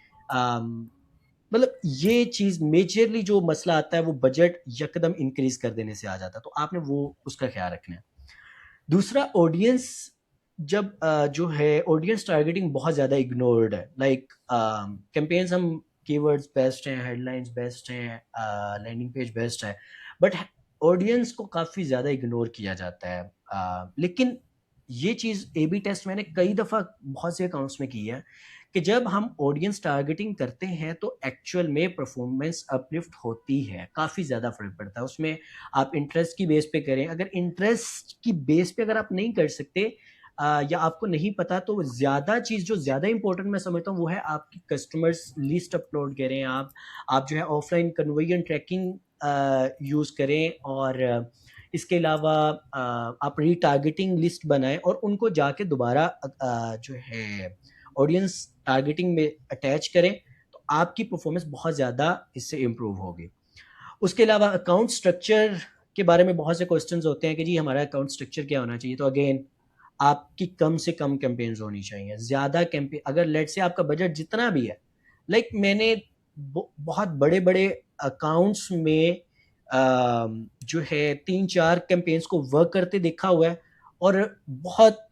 S3: मतलब ये चीज़ मेजरली जो मसला आता है वो बजट यकदम इंक्रीज कर देने से आ जाता है, तो आपने वो उसका ख्याल रखना है। दूसरा, ऑडियंस जब जो है ऑडियंस टारगेटिंग बहुत ज़्यादा इग्नोर्ड है। लाइक कैंपेन्स हम कीवर्ड्स बेस्ट हैं, हेडलाइंस बेस्ट हैं, लैंडिंग पेज बेस्ट है, बट ऑडियंस को काफ़ी ज़्यादा इग्नोर किया जाता है। लेकिन ये चीज़ A/B टेस्ट मैंने कई दफ़ा बहुत से अकाउंट्स में की है कि जब हम ऑडियंस टारगेटिंग करते हैं तो एक्चुअल में परफॉर्मेंस अपलिफ्ट होती है, काफ़ी ज़्यादा फ़र्क पड़ता है उसमें। आप इंटरेस्ट की बेस पे करें, अगर इंटरेस्ट की बेस पे अगर आप नहीं कर सकते या आपको नहीं पता, तो ज़्यादा चीज़ जो ज़्यादा इंपॉर्टेंट मैं समझता हूँ वो है आपकी कस्टमर्स लिस्ट अपलोड करें, आप जो है ऑफलाइन कन्वर्जन ट्रैकिंग यूज़ करें, और इसके अलावा आप रीटारगेटिंग लिस्ट बनाएं और उनको जाके दोबारा जो है ऑडियंस टारगेटिंग में अटैच करें, तो आपकी परफॉर्मेंस बहुत ज़्यादा इससे इम्प्रूव होगी। उसके अलावा अकाउंट स्ट्रक्चर के बारे में बहुत से क्वेश्चंस होते हैं कि जी हमारा अकाउंट स्ट्रक्चर क्या होना चाहिए। तो अगेन, आपकी कम से कम कैंपेन्स होनी चाहिए। ज़्यादा कैंपेन, अगर लेट से आपका बजट जितना भी है, लाइक मैंने बहुत बड़े बड़े अकाउंट्स में जो है 3-4 कैंपेन्स को वर्क करते देखा हुआ है, और बहुत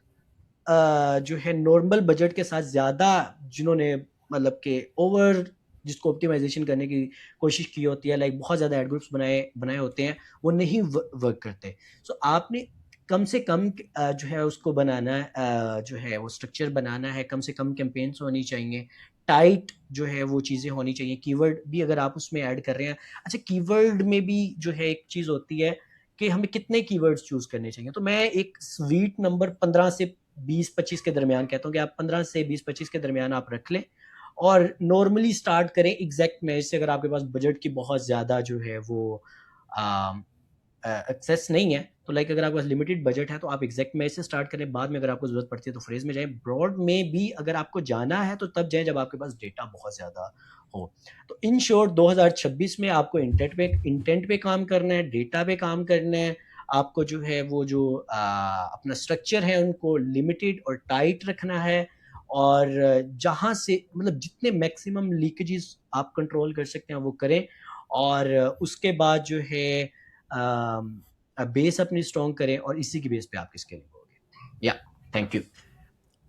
S3: जो है नॉर्मल बजट के साथ ज़्यादा जिन्होंने मतलब कि ओवर जिसको ऑप्टिमाइजेशन करने की कोशिश की होती है, लाइक बहुत ज़्यादा एड ग्रुप्स बनाए बनाए होते हैं, वो नहीं वर्क करते। सो आपने कम से कम जो है उसको बनाना है, जो है वो स्ट्रक्चर बनाना है, कम से कम कैंपेन्स होनी चाहिए, टाइट जो है वो चीज़ें होनी चाहिए, कीवर्ड भी अगर आप उसमें ऐड कर रहे हैं। अच्छा, कीवर्ड में भी जो है एक चीज़ होती है कि हमें कितने कीवर्ड्स चूज़ करने चाहिए। तो मैं एक स्वीट नंबर 15 से 20-25 के दरमियान कहता हूँ कि आप 15 से 20-25 के दरमियान आप रख लें, और नॉर्मली स्टार्ट करें एग्जैक्ट मैच से। अगर आपके पास बजट की बहुत ज़्यादा जो है वो एक्सेस नहीं है, तो लाइक अगर आपके पास लिमिटेड बजट है तो आप एग्जैक्ट मैच से स्टार्ट करें, बाद में अगर आपको ज़रूरत पड़ती है तो फ्रेज में जाएं। ब्रॉड में भी अगर आपको जाना है तो तब जाएं जब आपके पास डेटा बहुत ज़्यादा हो। तो इन शॉर्ट 2026 में आपको इंटेंट पे काम करना है, डेटा पे काम करना है, आपको जो है वो जो अपना स्ट्रक्चर है उनको लिमिटेड और टाइट रखना है, और जहाँ से मतलब जितने मैक्सिमम लीकेजेस आप कंट्रोल कर सकते हैं वो करें, और उसके बाद जो है बेस अपनी स्ट्रॉन्ग करें, और इसी की बेस पे आपकी स्केलिंग होगी। या thank you.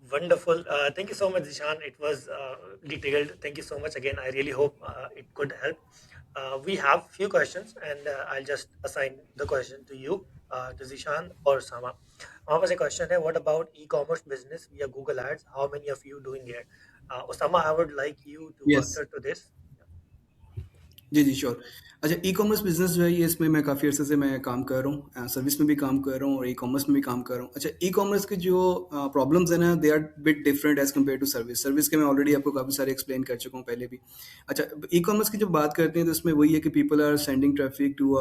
S1: Wonderful. Thank you so much, Dishan. It was detailed. Thank you so much again. I really hope it could help. We have few questions, and I'll just assign the question to you, to Zishan or Sama. हमारे पास एक question है. What about e-commerce business via Google Ads? How many of you doing it? Osama, I would like you to
S2: yes.
S1: answer to this.
S2: जी, जी, sure. अच्छा, e-commerce business जो है ये इसमें मैं काफ़ी अरसे से मैं काम कर रहा हूँ, सर्विस में भी काम कर रहा हूँ और ई-कॉमर्स में भी काम कर रहा हूँ। अच्छा, ई-कॉमर्स के जो प्रॉब्लम्स हैं ना, they are bit different as compare to service. Service के मैं ऑलरेडी आपको काफ़ी सारे एक्सप्लेन कर चुका हूँ पहले भी। अच्छा, ई-कॉमर्स की जब बात करते हैं तो इसमें वही है कि people are sending traffic to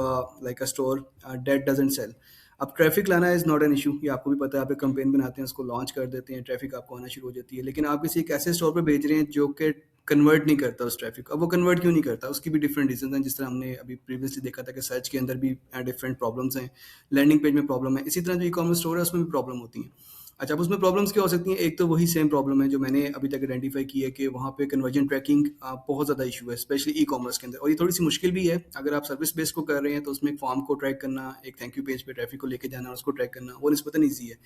S2: like a store that doesn't sell. अब ट्रैफिक लाना इज़ नॉट एन इशू, ये आपको भी पता है। आप एक कैंपेन बनाते हैं, उसको लॉन्च कर देते हैं, ट्रैफिक आपको आना शुरू हो जाती है। लेकिन आप किसी एक ऐसे स्टोर पे भेज रहे हैं जो कि कन्वर्ट नहीं करता उस ट्रैफिक। अब वो कन्वर्ट क्यों नहीं करता, उसकी भी डिफरेंट रीजन हैं। जिस तरह हमने अभी प्रीवियसली देखा था कि सर्च के अंदर भी डिफरेंट प्रॉब्लम्स हैं, लैंडिंग पेज में प्रॉब्लम है, इसी तरह जो ई कॉमर्स स्टोर है उसमें भी प्रॉब्लम होती हैं। अच्छा, अब उसमें प्रॉब्लम्स क्या हो सकती हैं? एक तो वही सेम प्रॉब्लम है जो मैंने अभी तक आइडेंटिफाई की है कि वहाँ पे कन्वर्जन ट्रैकिंग बहुत ज़्यादा इशू है, स्पेशली ई कॉमर्स के अंदर। और ये थोड़ी सी मुश्किल भी है। अगर आप सर्विस बेस को कर रहे हैं तो उसमें एक फॉर्म को ट्रैक करना, एक थैंक यू पेज पे ट्रैफिक को लेके जाना और उसको ट्रैक करना, वो निस्बतन ईजी है।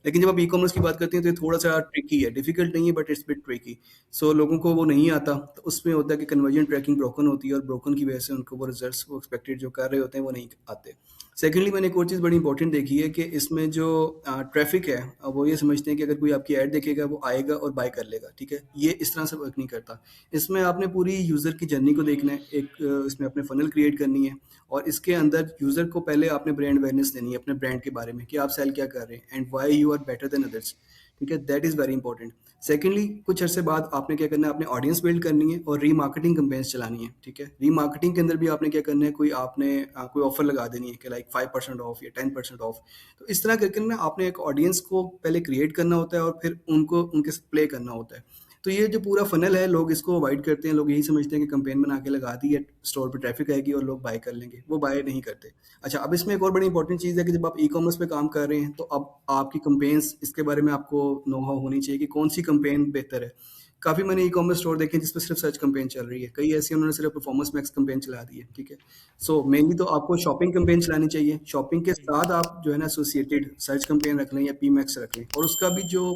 S2: लेकिन जब आप ई कॉमर्स की बात करते हैं तो ये थोड़ा सा ट्रिकी है, डिफिकल्ट नहीं है बट इट्स बिट ट्रिकी। सो लोगों को वो नहीं आता, तो उसमें होता है कि कन्वर्जन ट्रैकिंग ब्रोकन होती है और ब्रोकन की वजह से उनको वो रिजल्ट्स वो एक्सपेक्टेड जो कर रहे होते हैं वो नहीं आते। सेकेंडली, मैंने एक और चीज़ बड़ी इंपॉर्टेंट देखी है कि इसमें जो ट्रैफिक है, वो ये समझते हैं कि अगर कोई आपकी ऐड देखेगा वो आएगा और बाय कर लेगा, ठीक है। ये इस तरह से वर्क नहीं करता। इसमें आपने पूरी यूज़र की जर्नी को देखना है, एक इसमें अपने फनल क्रिएट करनी है, और इसके अंदर यूज़र को पहले आपने ब्रांड अवेयरनेस देनी है अपने ब्रांड के बारे में कि आप सेल क्या कर रहे हैं and why you are better than others, ठीक है। That is very important. Secondly, कुछ अर्से बाद आपने क्या करना है, आपने ऑडियंस बिल्ड करनी है और रीमार्केटिंग कैंपेन्स चलानी है, ठीक है। रीमार्केटिंग के अंदर भी आपने क्या करना है, कोई आपने कोई ऑफर लगा देनी है कि लाइक 5% ऑफ या 10% ऑफ। तो इस तरह करके ना आपने एक ऑडियंस को पहले क्रिएट करना होता है और फिर उनको उनके साथ प्ले करना होता है। तो ये जो पूरा फनल है, लोग इसको अवॉइड करते हैं। लोग यही समझते हैं कि कैंपेन बना के लगा दी है, स्टोर पे ट्रैफिक आएगी और लोग बाय कर लेंगे, वो बाय नहीं करते। अच्छा, अब इसमें एक और बड़ी इंपॉर्टेंट चीज़ है कि जब आप ई कॉमर्स पे काम कर रहे हैं तो अब आपकी कैंपेन्स, इसके बारे में आपको नो हाउ होनी चाहिए कि कौन सी कैंपेन बेहतर है। काफ़ी मैंने ई कॉमर्स स्टोर देखे हैं जिस पे सिर्फ सर्च कैंपेन चल रही है, कई ऐसी उन्होंने सिर्फ परफॉर्मेंस मैक्स कैंपेन चला दी है, ठीक है। सो मेनली तो आपको शॉपिंग कैंपेन चलानी चाहिए। शॉपिंग के साथ आप जो है ना एसोसिएटेड सर्च कैंपेन रख लें या पी मैक्स रख लें, और उसका भी जो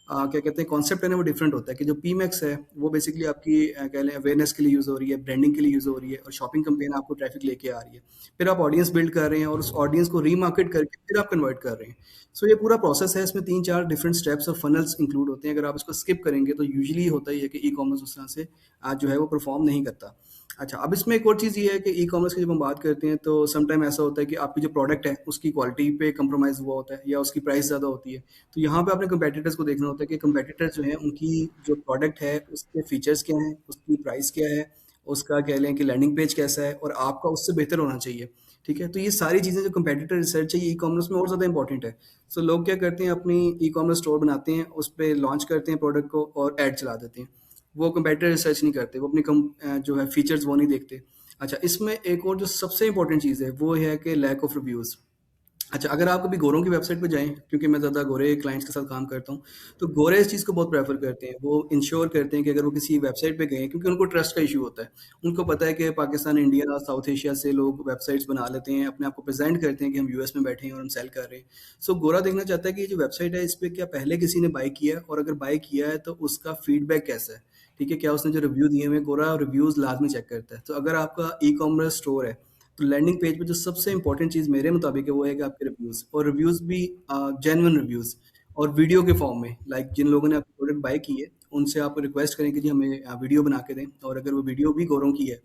S2: क्या कहते हैं कॉन्सेप्ट है ना, वो डिफरेंट होता है कि जो पी मैक्स है वो बेसिकली आपकी कह लें अवेयरनेस के लिए यूज़ हो रही है, ब्रांडिंग के लिए यूज़ हो रही है, और शॉपिंग कैंपेन आपको ट्रैफिक लेके आ रही है। फिर आप ऑडियंस बिल्ड कर रहे हैं और उस ऑडियंस को रीमार्केट करके फिर आप कन्वर्ट कर रहे हैं। सो ये पूरा प्रोसेस है, इसमें 3-4 डिफरेंट स्टेप्स और फनल्स इंक्लूड होते हैं। अगर आप इसको स्किप करेंगे तो यूजुअली होता ही है कि ई कॉमर्स उस तरह से आज जो है वो परफॉर्म नहीं करता। अच्छा, अब इसमें एक और चीज़ ये है कि ई कॉमर्स की जब हम बात करते हैं तो सम टाइम ऐसा होता है कि आपकी जो प्रोडक्ट है उसकी क्वालिटी पे कंप्रोमाइज़ हुआ होता है या उसकी प्राइस ज़्यादा होती है। तो यहाँ पे आपने कंपेटिटर्स को देखना होता है कि कंपेटिटर्स जो हैं उनकी जो प्रोडक्ट है उसके फीचर्स क्या हैं, उसकी प्राइस क्या है, उसका कह लें कि लैंडिंग पेज कैसा है, और आपका उससे बेहतर होना चाहिए, ठीक है। तो ये सारी चीज़ें जो कंपेटिटर रिसर्च है, ये ई कॉमर्स में और ज़्यादा इंपॉर्टेंट है। सो लोग क्या करते हैं, अपनी ई कॉमर्स स्टोर बनाते हैं, उस पे लॉन्च करते हैं प्रोडक्ट को और ऐड चला देते हैं। वो कंपेटिटर रिसर्च नहीं करते, वो अपनी जो है फीचर्स वो नहीं देखते। अच्छा, इसमें एक और जो सबसे इंपॉर्टेंट चीज़ है वो है कि लैक ऑफ रिव्यूज़। अच्छा, अगर आप कभी गोरों की वेबसाइट पे जाएँ, क्योंकि मैं ज़्यादा गोरे क्लाइंट्स के साथ काम करता हूँ, तो गोरे इस चीज़ को बहुत प्रेफ़र करते हैं। वो इंश्योर करते हैं कि अगर वो किसी वेबसाइट पे गए हैं, क्योंकि उनको ट्रस्ट का इश्यू होता है। उनको पता है कि पाकिस्तान, इंडिया, साउथ एशिया से लोग वेबसाइट्स बना लेते हैं, अपने आप को प्रेज़ेंट करते हैं कि हम यूएस में बैठे हैं और हम सेल कर रहे हैं। सो गोरा देखना चाहता है कि ये जो वेबसाइट है, इस पे क्या पहले किसी ने बाय किया है, और अगर बाय किया है, तो उसका फीडबैक कैसा है? ठीक है? क्या उसने जो रिव्यू दिए हुए हैं, गोरा रिव्यूज़ लाज़मी चेक करता है। तो अगर आपका ई-कॉमर्स स्टोर है, तो लैंडिंग पेज पे जो सबसे इंपॉर्टेंट चीज़ मेरे मुताबिक है वो है कि आपके रिव्यूज़, और रिव्यूज़ भी जेन्युइन रिव्यूज़, और वीडियो के फॉर्म में। लाइक जिन लोगों ने आपकी प्रोडक्ट बाय की है, उनसे आप रिक्वेस्ट करें कि जी हमें वीडियो बना के दें, और अगर वो वीडियो भी गोरों की है,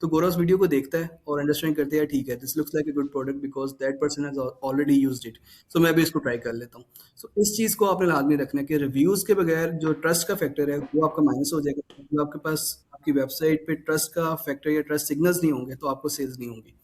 S2: तो गोरा उस वीडियो को देखता है और अंडरस्टैंड करते हैं ठीक है, this looks like a good product because that person has already used it, so मैं भी इसको ट्राई कर लेता हूँ। सो इस चीज़ को आपने लाज़मी रखना है कि रिव्यूज़ के बगैर जो ट्रस्ट का फैक्टर है वो आपका माइनस हो जाएगा। जो आपके पास आपकी वेबसाइट पे ट्रस्ट का फैक्टर या ट्रस्ट सिग्नल्स नहीं होंगे, तो आपको सेल्स नहीं होंगी।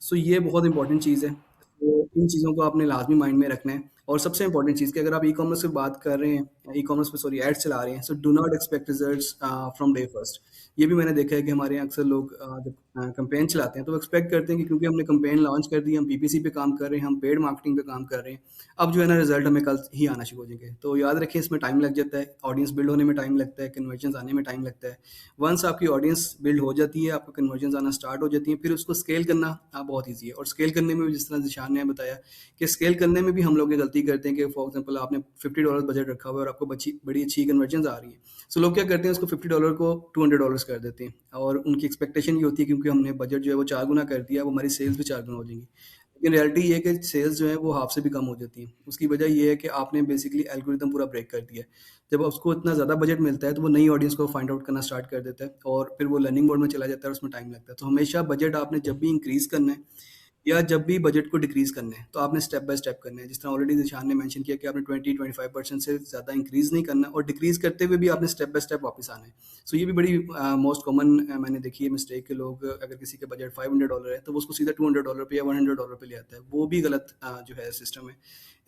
S2: सो ये बहुत इंपॉर्टेंट चीज़ है। तो इन चीज़ों को आपने लाज़मी माइंड में रखना है, और सबसे इंपॉर्टेंट चीज़ कि अगर आप ई-कॉमर्स की बात कर रहे हैं, ई-कॉमर्स पे सॉरी एड्स चला रहे हैं, so do not expect results from day first. ये भी मैंने देखा है कि हमारे यहाँ अक्सर लोग जब कैंपेन चलाते हैं, तो वो एक्सपेक्ट करते हैं कि क्योंकि हमने कैंपेन लॉन्च कर दी, हम पीपीसी पे काम कर रहे हैं, हम पेड मार्केटिंग पे काम कर रहे हैं, अब जो है ना रिजल्ट हमें कल ही आना शुरू हो जाएंगे। तो याद रखिए, इसमें टाइम लग जाता है, ऑडियंस बिल्ड होने में टाइम लगता है, कन्वर्जन्स आने में टाइम लगता है। वंस आपकी ऑडियंस बिल्ड हो जाती है, आपको कन्वर्जन्स आना स्टार्ट हो जाती है, फिर उसको स्केल करना बहुत ईजी है। और स्केल करने में भी जिस तरह ज़िशान ने बताया कि स्केल करने में भी हम लोग ये गलती करते हैं कि फॉर एग्जांपल आपने $50 बजट रखा हुआ है और आपको बड़ी अच्छी कन्वर्जन्स आ रही है। सो लोग क्या करते हैं, उसको $50 को $200 कर देते हैं, और उनकी एक्सपेक्टेशन ये होती है क्योंकि हमने बजट जो है वो 4 गुना कर दिया, वो हमारी सेल्स भी 4 गुना हो जाएंगी। लेकिन रियलिटी ये है कि सेल्स जो है वो हाफ से भी कम हो जाती है। उसकी वजह ये है कि आपने बेसिकली एल्गोरिदम पूरा ब्रेक कर दिया है। जब उसको इतना ज़्यादा बजट मिलता है, तो वो नई ऑडियंस को फाइंड आउट करना स्टार्ट कर देता है, और फिर वो लर्निंग मोड में चला जाता है और उसमें टाइम लगता है। तो हमेशा बजट आपने जब भी इंक्रीज़ करना है या जब भी बजट को डिक्रीज़ करना है, तो आपने स्टेप बाय स्टेप करना है। जिस तरह ऑलरेडी ज़िशान ने मेंशन किया कि आपने 20-25% से ज़्यादा इंक्रीज़ नहीं करना, और डिक्रीज़ करते हुए भी आपने स्टेप बाय स्टेप वापस आना है। सो ये भी बड़ी मोस्ट कॉमन मैंने देखी है मिस्टेक, के लोग अगर किसी का बजट $500 है, तो वो उसको सीधा $200 पे या $100 पे ले आता है। वो भी गलत जो है सिस्टम है।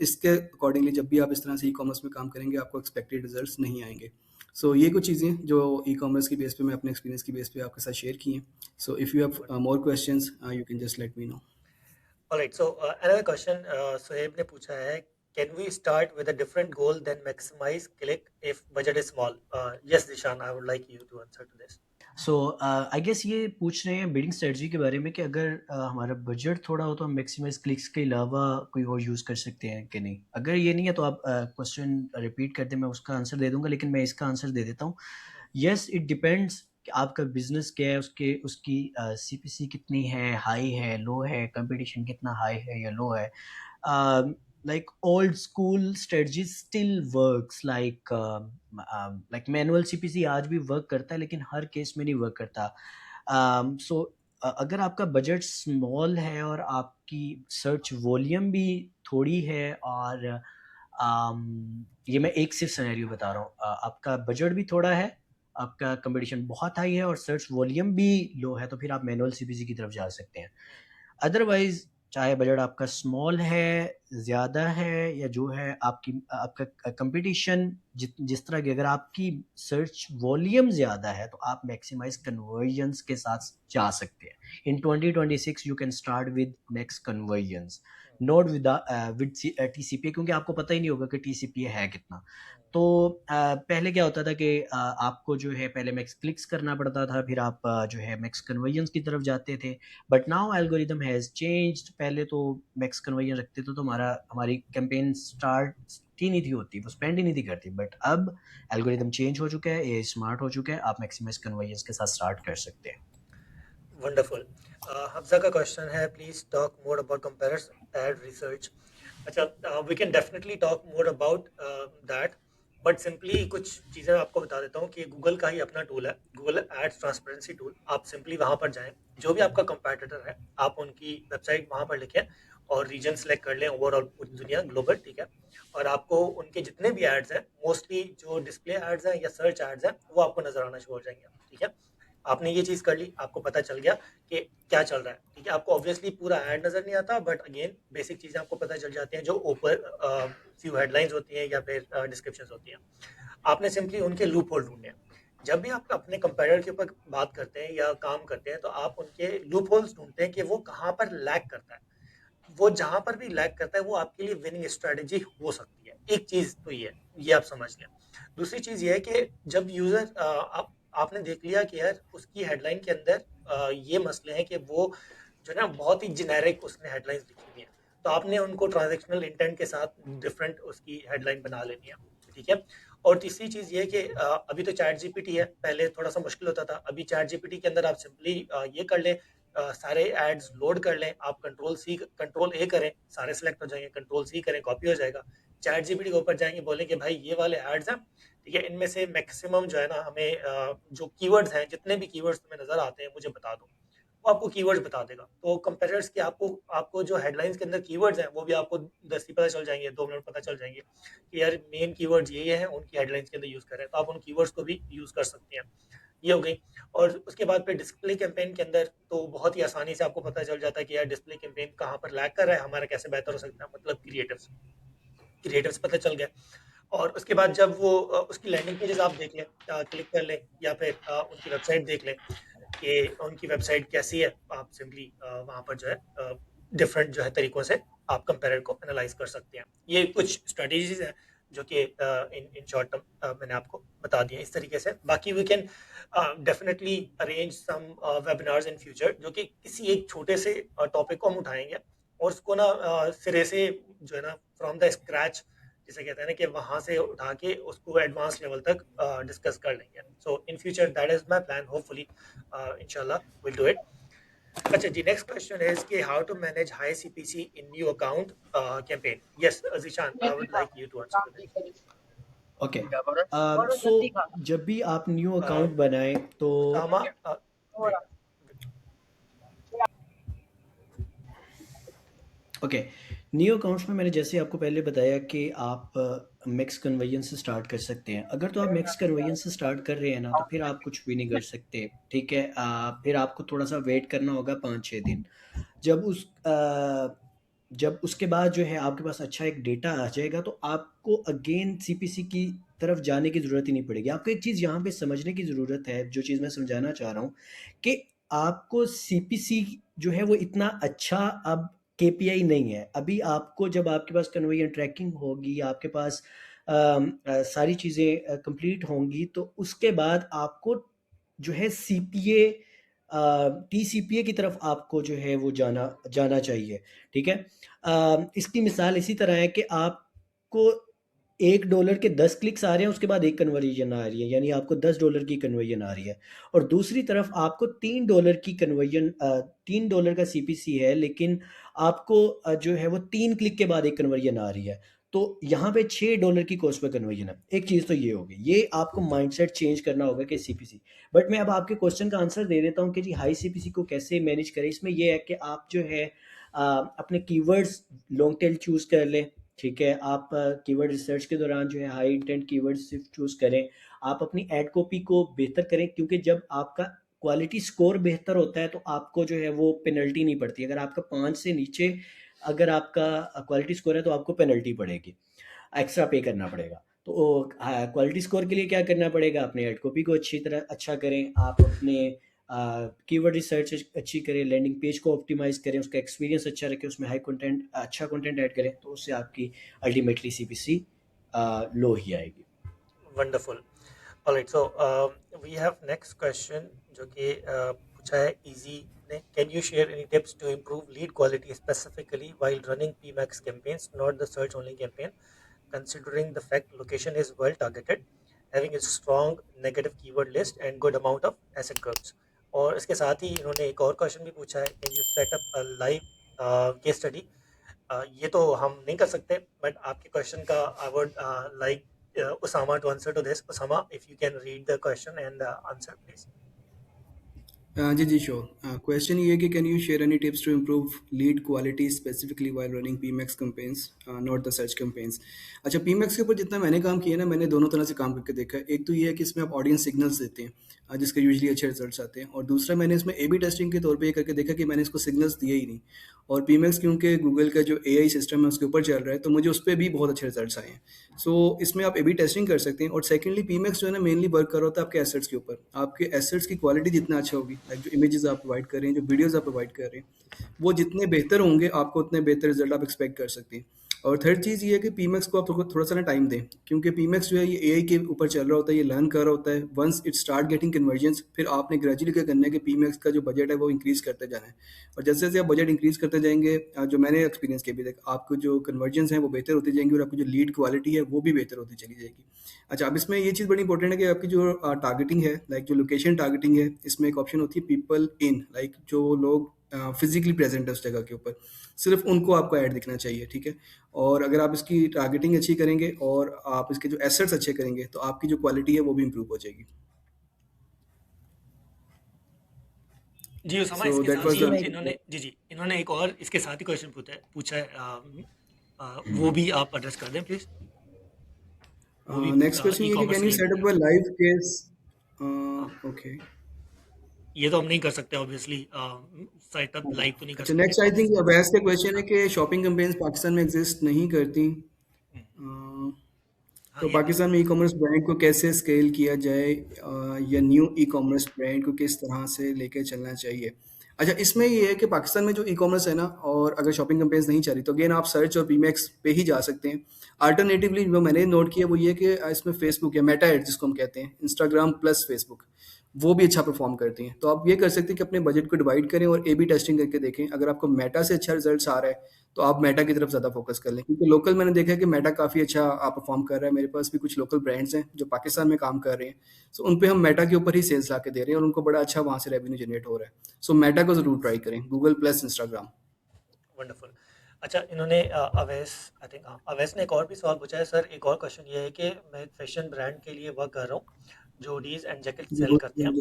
S2: इसके अकॉर्डिंगली जब भी आप इस तरह से ई-कॉमर्स में काम करेंगे, आपको एक्सपेक्टेड रिजल्ट्स नहीं आएँगे। सो ये कुछ चीज़ें जो ई-कॉमर्स की बेस पे मैं अपने एक्सपीरियंस की बेस पे आपके साथ शेयर की हैं। So if you have more questions, you can just let me know.
S1: Alright, so another question Sohaib ने पूछा है, can we start with a different goal than maximize click if budget is small? Yes, Dishan, I would like you to answer to this.
S3: So I guess ये पूछ रहे हैं bidding strategy के बारे में कि अगर हमारा बजट थोड़ा हो तो हम मैक्सिमाइज क्लिक्स के अलावा कोई और यूज़ कर सकते हैं कि नहीं। अगर ये नहीं है तो आप क्वेश्चन रिपीट कर दें, मैं उसका आंसर दे दूंगा, लेकिन मैं इसका आंसर दे देता हूँ। येस, इट डिपेंड्स कि आपका बिजनेस क्या है, उसकी सीपीसी कितनी है, हाई है, लो है, कंपटीशन कितना हाई है या लो है। Like old school strategies still works, like manual CPC आज भी वर्क करता है, लेकिन हर केस में नहीं वर्क करता। सो अगर आपका बजट स्मॉल है और आपकी सर्च वॉल्यूम भी थोड़ी है, और ये मैं एक सिर्फ सिनेरियो बता रहा हूँ, आपका बजट भी थोड़ा है, आपका कंपटीशन बहुत हाई है और सर्च वॉल्यूम भी लो है, तो फिर आप मैनुअल सीपीसी की तरफ जा सकते हैं। अदरवाइज चाहे बजट आपका स्मॉल है, ज़्यादा है, या जो है आपका कंपटीशन जिस तरह की, अगर आपकी सर्च वॉल्यूम ज़्यादा है तो आप मैक्सिमाइज कन्वर्जन्स के साथ जा सकते हैं। इन 2026 you can start with next convergence, not with TCP, क्योंकि आपको पता ही नहीं होगा कि टीसीपी है कितना। तो पहले क्या होता था कि आपको जो है पहले मैक्स क्लिक्स करना पड़ता था, फिर आप जो है मैक्स कन्वर्जन्स की तरफ जाते थे। But now algorithm has changed. पहले तो मैक्स कन्वर्जन रखते थे तो हमारी कैंपेन स्टार्ट ही नहीं थी होती, वो स्पेंड ही नहीं थी करती। बट अब एल्गोरिदम चेंज हो चुका है, ये स्मार्ट हो चुका है, आप मैक्सिमाइज कन्वर्जन्स के साथ स्टार्ट कर सकते हैं।
S1: Wonderful. Hamza का क्वेश्चन है, please talk more about comparison ad research. अच्छा, we can definitely talk more about that, but simply कुछ चीज़ें आपको बता देता हूँ कि गूगल का ही अपना टूल है, गूगल एड्स ट्रांसपेरेंसी टूल। आप सिंपली वहाँ पर जाएं, जो भी आपका कंपैटिटर है आप उनकी वेबसाइट वहाँ पर लिखें और रीजन सेलेक्ट कर लें, ओवरऑल पूरी दुनिया, ग्लोबल, ठीक है। और आपको उनके जितने भी एड्स हैं, मोस्टली जो डिस्प्ले एड्स हैं या सर्च एड्स हैं, वो आपको नजर आना शुरू हो जाएंगे, ठीक है। आपने ये चीज़ कर ली, आपको पता चल गया कि क्या चल रहा है, ठीक है। आपको ऑब्वियसली पूरा ऐड नज़र नहीं आता, बट अगेन बेसिक चीज़ें आपको पता चल जाती हैं, जो ऊपर फ्यू हेडलाइंस होती हैं या फिर डिस्क्रिप्शन होती हैं। आपने सिंपली उनके लूप होल ढूंढने हैं। जब भी आप अपने कंपेटिटर के ऊपर बात करते हैं या काम करते हैं, तो आप उनके लूप होल्स ढूंढते हैं कि वो कहाँ पर लैग करता है। वो जहाँ पर भी लैग करता है वो आपके लिए विनिंग स्ट्रेटजी हो सकती है। एक चीज़ तो ये आप समझ लें। दूसरी चीज़ ये है कि जब यूज़र आप आपने देख लिया कि यार उसकी हेडलाइन के अंदर ये मसले हैं कि वो जो है ना बहुत ही जेनेरिक उसने हेडलाइंस लिखी हुई हैं। तो आपने उनको ट्रांज़ैक्शनल इंटेंट के साथ डिफरेंट उसकी हेडलाइन बना लेनी है, ठीक है? और तीसरी चीज़ ये है कि अभी तो चैट जीपीटी है, पहले थोड़ा-सा मुश्किल होता था। अभी चैट जीपीटी के अंदर आप सिंपली ये कर लें, सारे एड्स लोड कर लें, आप कंट्रोल ए करें, सारे सिलेक्ट हो जाएँगे, कंट्रोल सी करें, कॉपी हो जाएगा। चैट जीपीटी के ऊपर जाएँगे, बोलें कि भाई ये वाले एड्स हैं, ठीक है? इनमें से मैक्सिमम जो है ना हमें जो कीवर्ड्स हैं, जितने भी कीवर्ड्स तुम्हें नज़र आते हैं, मुझे बता दो। वो आपको कीवर्ड्स बता देगा। तो कंपेटिटर्स के आपको आपको जो हेडलाइंस के अंदर कीवर्ड्स हैं, वो भी आपको दस्ती पता चल जाएँगे, 2 मिनट पता चल जाएँगे कि यार मेन कीवर्ड्स ये हैं, उनकी हेडलाइंस के अंदर यूज़ कर रहे हैं। तो आप उन कीवर्ड्स को भी यूज़ कर सकते हैं। ये हो गई। और उसके बाद फिर डिस्प्ले कैंपेन के अंदर तो बहुत ही आसानी से आपको पता चल जाता है कि यार डिस्प्ले कैंपेन कहाँ पर लैग कर रहा है, हमारा कैसे बेहतर हो सकता है, मतलब क्रिएटिव्स पता चल गया। और उसके बाद जब वो उसकी लैंडिंग पेजेस आप देख लें, क्लिक कर लें या फिर उनकी वेबसाइट देख लें कि उनकी वेबसाइट कैसी है, आप सिंपली वहाँ पर जो है डिफरेंट जो है तरीकों से आप कंपेरेटर को एनालाइज कर सकते हैं। ये कुछ स्ट्रेटेजीज हैं जो कि इन शॉर्ट टर्म मैंने आपको बता दिया इस तरीके से। बाकी we can definitely arrange some webinars in future जो कि किसी एक छोटे से टॉपिक को हम उठाएंगे और उसको ना सिरे से जो है ना फ्रॉम द स्क्रैच, जिसे कहते हैं ना कि वहां से उठा के उसको एडवांस लेवल तक डिस्कस कर लेंगे। So in future that is my plan, hopefully इंशाल्लाह विल डू इट। अच्छा जी, नेक्स्ट क्वेश्चन इज कि how to manage high CPC in new account campaign. Yes Zeeshan, I would like you to answer this.
S3: Okay, so जब भी आप new account बनाएं तो
S1: Usama, wait,
S3: okay, new accounts में मैंने जैसे आपको पहले बताया कि आप मैक्स कन्वर्जन से स्टार्ट कर सकते हैं। अगर तो आप मैक्स कन्वर्जन से स्टार्ट कर रहे हैं ना, तो फिर आप कुछ भी नहीं कर सकते, ठीक है? फिर आपको थोड़ा सा वेट करना होगा 5-6 दिन। जब जब उसके बाद जो है आपके पास अच्छा एक डेटा आ जाएगा, तो आपको अगेन सीपीसी की तरफ जाने की ज़रूरत ही नहीं पड़ेगी। आपको एक चीज़ यहाँ पे समझने की ज़रूरत है, जो चीज़ मैं समझाना चाह रहा हूँ, कि आपको सीपीसी जो है वो इतना अच्छा अब केपीआई नहीं है। अभी आपको जब आपके पास कन्वर्जन ट्रैकिंग होगी, आपके पास सारी चीज़ें कंप्लीट होंगी, तो उसके बाद आपको जो है सीपीए टीसीपीए की तरफ आपको जो है वो जाना जाना चाहिए, ठीक है? इसकी मिसाल इसी तरह है कि आपको $1 के 10 क्लिक्स आ रहे हैं, उसके बाद एक कन्वर्जन आ रही है, यानी आपको $10 की कन्वर्जन आ रही है। और दूसरी तरफ आपको $3 की कन्वर्जन, $3 का सीपीसी है, लेकिन आपको जो है वो 3 क्लिक के बाद एक कन्वर्जन आ रही है। तो यहाँ पे $6 की कॉस्ट पर कन्वर्जन है। एक चीज़ तो ये होगी, ये आपको माइंडसेट चेंज करना होगा कि सीपीसी। बट मैं अब आपके क्वेश्चन का आंसर दे देता हूँ कि जी हाई सीपीसी को कैसे मैनेज करें। इसमें ये है कि आप जो है अपने कीवर्ड्स लॉन्ग टेल चूज़ कर लें, ठीक है? आप कीवर्ड रिसर्च के दौरान जो है हाई इंटेंट कीवर्ड सिर्फ चूज़ करें। आप अपनी एड कॉपी को बेहतर करें, क्योंकि जब आपका क्वालिटी स्कोर बेहतर होता है तो आपको जो है वो पेनल्टी नहीं पड़ती। अगर आपका 5 से नीचे अगर आपका क्वालिटी स्कोर है तो आपको पेनल्टी पड़ेगी, एक्स्ट्रा पे करना पड़ेगा। तो क्वालिटी स्कोर के लिए क्या करना पड़ेगा? अपने एड कॉपी को अच्छी तरह अच्छा करें, आप अपने कीवर्ड रिसर्च अच्छी करें, लैंडिंग पेज को ऑप्टिमाइज़ करें, उसका एक्सपीरियंस अच्छा रखें, उसमें अच्छा कंटेंट ऐड करें, तो उससे आपकी अल्टीमेटली सीपीसी लो ही आएगी।
S1: Wonderful. Alright, so we have next question जो कि पूछा है इजी ने। Can you share any tips to improve lead quality specifically while running PMax campaigns, not the search only campaign, considering the fact location is well targeted, having a strong negative keyword list and good amount of asset groups। और इसके साथ ही इन्होंने एक और question भी पूछा है, can you set up a live case study. ये तो हम नहीं कर सकते, बट आपके क्वेश्चन का आई would like Usama to answer to this. Usama, if you can read the question and answer, please.
S2: जी जी श्योर। क्वेश्चन ये है कि can you share any tips to improve lead quality specifically while running PMax campaigns not the search campaigns. अच्छा, PMax के ऊपर जितना मैंने काम किया ना, मैंने दोनों तरह से काम करके देखा है। एक तो ये है कि इसमें आप ऑडियंस सिग्नल्स देते हैं जिसके यूजुअली अच्छे रिजल्ट्स आते हैं, और दूसरा मैंने इसमें ए बी टेस्टिंग के तौर पे ये करके देखा कि मैंने इसको सिग्नल्स दिए ही नहीं। और पीमैक्स क्योंकि गूगल का जो एआई सिस्टम है उसके ऊपर चल रहा है, तो मुझे उस पर भी बहुत अच्छे रिजल्ट्स आए हैं। सो इसमें आप ए बी टेस्टिंग कर सकते हैं। और सेकेंडली पीमैक्स जो है ना मेनली वर्क कर रहा होता है आपके एसेट्स के ऊपर। आपके एसेट्स की क्वालिटी जितना अच्छा होगी लाइक जो इमेजेस आप प्रोवाइड कर रहे हैं, जो वीडियोस आप प्रोवाइड कर रहे हैं, वो जितने बेहतर होंगे आपको उतने बेहतर रिजल्ट आप एक्सपेक्ट कर सकते हैं। और थर्ड चीज़ ये है कि पीमैक्स को आप थोड़ा सा ना टाइम दें, क्योंकि पीमैक्स जो है ये एआई के ऊपर चल रहा होता है, ये लर्न कर रहा होता है। Once it start getting conversions, फिर आपने ग्रेजुअली क्या करना है कि पीमैक्स का जो बजट है वो इंक्रीज करते जाना है। और जैसे जैसे आप बजट इंक्रीज करते जाएंगे, जो मैंने एक्सपीरियंस किया अभी तक, आपको जो कन्वर्जेंस हैं वो बेहतर होती जाएंगी और आपकी जो लीड क्वालिटी है वो भी बेहतर होती चली जाएगी। अच्छा, अब इसमें ये चीज़ बड़ी इंपॉर्टेंट है कि आपकी जो टारगेटिंग है, लाइक जो लोकेशन टारगेटिंग है, इसमें एक ऑप्शन होती है पीपल इन, लाइक जो लोग फिजिकली प्रेजेंट है उस जगह के ऊपर, सिर्फ उनको आपको ऐड दिखना चाहिए, ठीक है। और अगर आप इसकी टारगेटिंग अच्छी करेंगे और आप इसके जो एसेट्स अच्छे करेंगे तो आपकी जो क्वालिटी है वो भी इंप्रूव हो जाएगी।
S1: जी उसामा,
S2: सो
S1: इसके
S2: दैट
S1: साथ
S2: वाज
S1: ही
S3: जी
S2: द
S3: मैं
S1: इन्होंने जी जी इन्होंने एक और इसके साथ ही क्वेश्चन पूछा है, वो भी आप एड्रेस कर दें प्लीज। वो भी
S2: नेक्स्ट क्वेश्चन
S1: ई
S2: ये कि
S1: commerce
S2: can you set
S1: related है।
S2: Up a live case.
S1: हाँ,
S2: ओके।
S1: ये तो हम नहीं कर सकते ऑब्वियसली, सेटअप लाइव तो नहीं कर
S2: अच्छा,
S1: सकते
S2: next I
S1: calls.
S2: Think Awais का क्वेश्चन है
S1: हाँ।
S2: कि शॉपिंग कैंपेन्स पाकिस्तान में एग्जिस्ट नहीं करती।
S1: हम्म, हाँ
S2: तो
S1: ये
S2: पाकिस्तान में ई कॉमर्स ब्रांड को कैसे स्केल किया जाए, या न्यू ई कॉमर्स ब्रांड को किस तरह से लेके चलना चाहिए। अच्छा, इसमें ये है कि पाकिस्तान में जो ई कॉमर्स है ना, और अगर शॉपिंग कैंपेन्स नहीं चल रही तो अगेन आप सर्च और पीमैक्स पे ही जा सकते हैं। अल्टरनेटिवली जो मैंने नोट किया वो ये है कि इसमें फेसबुक या मेटा एड जिसको हम कहते हैं, इंस्टाग्राम प्लस फेसबुक, वो भी अच्छा परफॉर्म करती हैं। तो आप ये कर सकते हैं कि अपने बजट को डिवाइड करें और ए बी टेस्टिंग करके देखें। अगर आपको मेटा से अच्छा रिजल्ट आ रहा है तो आप मेटा की तरफ ज़्यादा फोकस कर लें, क्योंकि लोकल मैंने देखा है कि मेटा काफ़ी अच्छा परफॉर्म कर रहा है। मेरे पास भी कुछ लोकल ब्रांड्स हैं जो पाकिस्तान में काम कर रहे हैं, सो उन पे हम मेटा के ऊपर ही सेल्स ला के दे रहे हैं और उनको बड़ा अच्छा वहाँ से रेवेन्यू जनरेट हो रहा है। सो मेटा को ज़रूर ट्राई करें, गूगल प्लस इंस्टाग्राम।
S1: वंडरफुल। अच्छा, इन्होंने अवैस, आई थिंक, हाँ, अवैस ने एक और भी सवाल पूछा है सर। एक और क्वेश्चन ये है कि मैं फैशन ब्रांड के लिए वर्क कर रहा हूँ जो हुडीज एंड जैकेट
S2: जी
S1: सेल
S2: वो
S1: करते हैं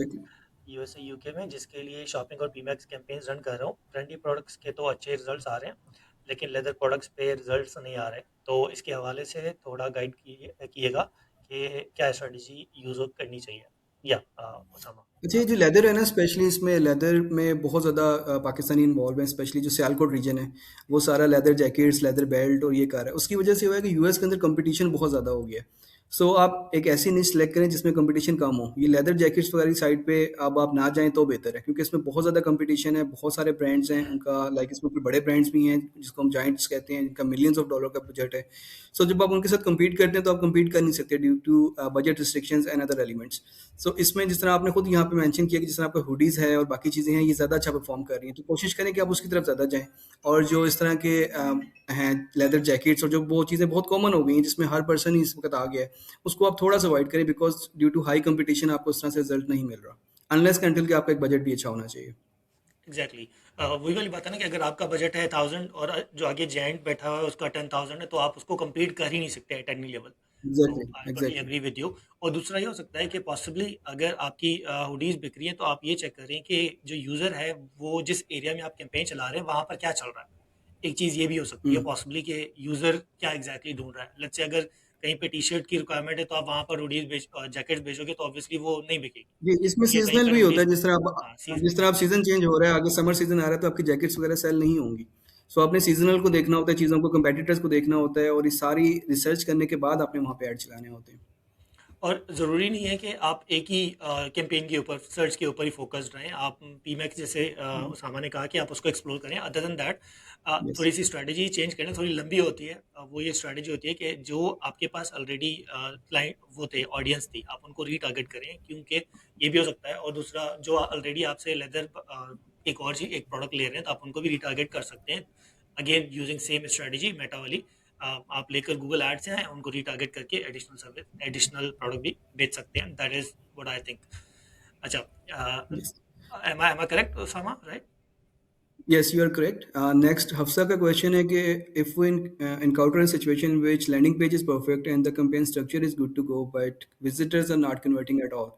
S1: यूएसए यूके में, जिसके लिए शॉपिंग और पीमैक्स कैंपेन्स रन कर रहा हूँ। ट्रेंडी प्रोडक्ट्स के तो अच्छे रिजल्ट्स आ रहे हैं, लेकिन लेदर प्रोडक्ट्स पे रिजल्ट्स नहीं आ रहे। तो इसके हवाले से थोड़ा गाइड कीजिएगा कि क्या स्ट्रेटजी यूज़ करनी चाहिए। या उसामा,
S2: अच्छा, ये
S1: आप
S2: जो लेदर है ना, स्पेशली इसमें लेदर में बहुत ज़्यादा पाकिस्तानी इन्वॉल्व हैं, स्पेशली जो सियालकोट रीजन है, वो सारा लेदर जैकेट्स, लेदर बेल्ट और ये कर रहा है। उसकी वजह से हुआ है कि यूएस के अंदर कंपटीशन बहुत ज़्यादा हो गया है। सो आप एक ऐसी निश सेलेक्ट करें जिसमें कंपटीशन कम हो। ये लेदर जैकेट्स वगैरह साइड पे अब आप ना जाएं तो बेहतर है, क्योंकि इसमें बहुत ज़्यादा कंपटीशन है, बहुत सारे ब्रांड्स हैं उनका, लाइक इसमें कोई बड़े ब्रांड्स भी हैं जिसको हम जाइंट्स कहते हैं, जिनका मिलियंस ऑफ डॉलर का बजट है। सो जब आप उनके साथ compete करते हैं तो आप compete कर नहीं सकते due to budget restrictions and other elements. So इसमें जिस तरह आपने खुद यहाँ पे मेंशन किया कि जिस तरह आपका हुडीज है और बाकी चीज़ें हैं, ये ज़्यादा अच्छा परफॉर्म कर रही हैं, तो कोशिश करें कि आप उसकी तरफ ज़्यादा जाएं। और जो इस तरह के हैं लेदर जैकेट्स और जो वो चीज़ें बहुत कॉमन हो गई हैं जिसमें हर पर्सन ही इस वक्त आ गया है, उसको आप थोड़ा सा अवॉइड करें, because due to high competition आपको उस तरह से रिजल्ट नहीं मिल रहा, अनलेस कंटिल कि आपका एक बजट भी अच्छा होना चाहिए।
S1: एग्जैक्टली, वही वाली बात है ना कि अगर आपका बजट है 1000 और जो आगे जेंट बैठा हुआ है उसका 10,000 है, तो आप उसको compete कर ही नहीं सकते एट एनी लेवल। तो
S2: exactly
S1: I totally
S2: exactly.
S1: Agree with you. और दूसरा ये हो सकता है कि पॉसिबली अगर आपकी हुडीज बिक रही है तो आप ये चेक करें कि जो यूज़र है वो जिस एरिया में आप कैंपेन चला रहे हैं वहाँ पर क्या चल रहा है। एक चीज़ ये भी हो सकती है
S2: हम्म।
S1: पॉसिबली कि यूज़र क्या एग्जैक्टली ढूंढ रहा है। लेट्स से अगर कहीं पे टी शर्ट की रिक्वायरमेंट है तो आप वहाँ पर हुडीज जैकेट्स बेचोगे तो ऑब्वियसली वो नहीं बिकेगी।
S2: जी, इसमें
S1: या कहीं
S2: सीज़नल
S1: पर
S2: भी होता
S1: हुडीज,
S2: है,
S1: हाँ
S2: जिस तरह आप
S1: सीजनल।
S2: सीज़न चेंज हो रहा है, आगे समर सीज़न आ रहा है तो आपकी जैकेट्स वगैरह सेल नहीं होंगी। सो आपने सीज़नल को देखना होता है, चीज़ों को, कंपेटिटर्स को देखना होता है और ये सारी रिसर्च करने के बाद आपने वहाँ पे ऐड चलाने होते हैं।
S1: और ज़रूरी नहीं है कि आप एक ही कैंपेन के ऊपर, सर्च के ऊपर ही फोकस्ड रहें। आप पीमैक्स जैसे
S2: हुँ,
S1: उसामा ने कहा कि आप उसको एक्सप्लोर करें। Other than that
S2: yes.
S1: थोड़ी सी स्ट्रैटेजी चेंज करें, थोड़ी लंबी होती है। वो ये स्ट्रैटेजी होती है कि जो आपके पास ऑलरेडी क्लाइंट वो थे, ऑडियंस थी, आप उनको रीटारगेट करें, क्योंकि ये भी हो सकता है। और दूसरा, जो ऑलरेडी आपसे लेदर एक और चीज एक प्रोडक्ट ले रहे हैं तो आप उनको भी रीटारगेट कर सकते हैं, again using same strategy Meta वाली। आप लेकर गूगल एड से हैं, उनको रीटारगेट करके एडिशनल सर्विस, एडिशनल प्रोडक्ट भी बेच सकते हैं। That is what I think. अच्छा,
S2: yes.
S1: M I correct Sama, right?
S2: Yes, you are correct. Next, Hafsa का question है कि if we encounter a situation in which landing page is perfect and the campaign structure is good to go, but visitors are not converting at all,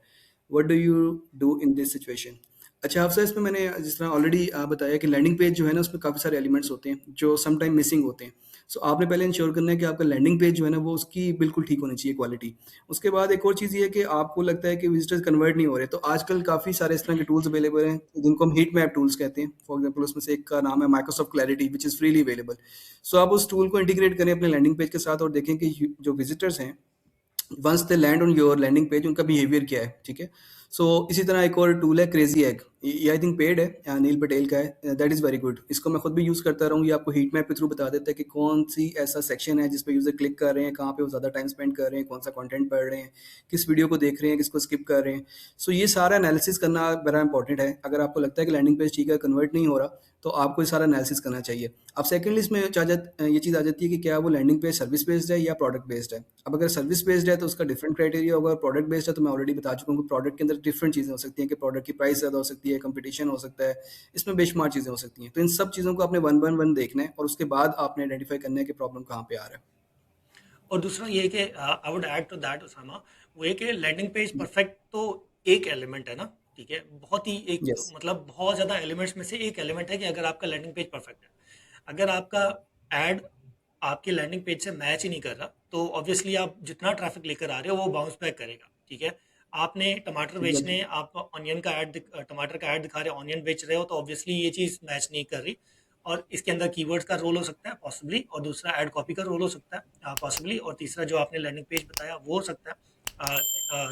S2: what do you do in this situation? अच्छा हफ्सा, इसमें मैंने जिस तरह already बताया कि landing page जो है ना, उसमें काफ़ी सारे एलिमेंट्स होते हैं जो सम टाइम मिसिंग होते हैं। सो आपने पहले इंश्योर करना है कि आपका लैंडिंग पेज जो है ना वो उसकी बिल्कुल ठीक होनी चाहिए क्वालिटी। उसके बाद एक और चीज़ ये है कि आपको लगता है कि विजिटर्स कन्वर्ट नहीं हो रहे, तो आजकल काफ़ी सारे इस तरह के टूल्स अवेलेबल हैं जिनको हम हीट मैप टूल्स कहते हैं। फॉर एग्जाम्पल उसमें से एक का नाम है Microsoft Clarity, which is freely available. So आप उस टूल को इंटीग्रेट करें अपने लैंडिंग पेज के साथ और देखें कि जो विजिटर्स हैं, once they land on your landing page, उनका बिहेवियर क्या है, ठीक है। सो इसी तरह एक और टूल है क्रेजी एग, ये आई थिंक पेड है, नील पटेल का है, दैट इज़ वेरी गुड। इसको मैं खुद भी यूज़ करता रहा हूँ। ये आपको हीट मैप के थ्रू बता देता है कि कौन सी ऐसा सेक्शन है जिस पे यूज़र क्लिक कर रहे हैं, कहाँ पे वो ज़्यादा टाइम स्पेंड कर रहे हैं, कौन सा कंटेंट पढ़ रहे हैं, किस वीडियो को देख रहे हैं, किसको स्किप कर रहे हैं। सो ये सारा एनालिसिस करना बड़ा इंपॉर्टेंट है। अगर आपको लगता है कि लैंडिंग पेज ठीक है, कन्वर्ट नहीं हो रहा, तो आपको ये सारा एनालिसिस करना चाहिए। अब सेकंडली इसमें ये चीज़ आ जाती है कि क्या वो लैंडिंग पेज सर्विस बेस्ड है या प्रोडक्ट बेस्ड है। अब अगर सर्विस बेस्ड है तो उसका डिफरेंट क्राइटेरिया होगा, प्रोडक्ट बेस्ड है तो मैं ऑलरेडी बता चुका हूँ कि प्रोडक्ट के अंदर डिफरेंट चीज़ें हो सकती हैं कि प्रोडक्ट की प्राइस ज़्यादा हो सकती है, कंपटीशन हो सकता है, इसमें बेशुमार चीज़ें हो सकती हैं। तो इन सब चीज़ों को आपने वन बाय वन देखना है और उसके बाद आपने आइडेंटिफाई करना है कि प्रॉब्लम कहाँ पे आ रहा है।
S1: और दूसरा ये है कि I would add to that Usama, वो ये कि लैंडिंग पेज परफेक्ट तो एक एलिमेंट है ना, ठीक है, बहुत ही एक
S2: यस,
S1: मतलब बहुत ज़्यादा एलिमेंट्स में से एक एलिमेंट है कि अगर आपका लैंडिंग पेज परफेक्ट है, अगर आपका एड आपके लैंडिंग पेज से मैच ही नहीं कर रहा, तो ऑब्वियसली आप जितना ट्रैफिक लेकर आ रहे हो वो बाउंस बैक करेगा, ठीक है। आपने टमाटर
S2: एग्जैक्टली।
S1: बेचने, आप ऑनियन का ऐड टमाटर का ऐड दिखा रहे हो, ऑनियन बेच रहे हो, तो ऑब्वियसली ये चीज़ मैच नहीं कर रही। और इसके अंदर कीवर्ड्स का रोल हो सकता है पॉसिबली, और दूसरा ऐड कॉपी का रोल हो सकता है पॉसिबली, और तीसरा जो आपने लैंडिंग पेज बताया वो हो सकता है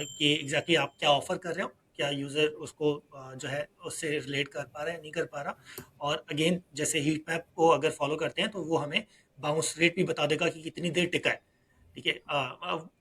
S1: कि एग्जैक्टली आप क्या ऑफर कर रहे हो, क्या यूज़र उसको जो है उससे रिलेट कर पा रहा है, नहीं कर पा रहा। और अगेन जैसे हीट मैप को अगर फॉलो करते हैं तो वो हमें बाउंस रेट भी बता देगा कि कितनी देर टिका है, ठीक है।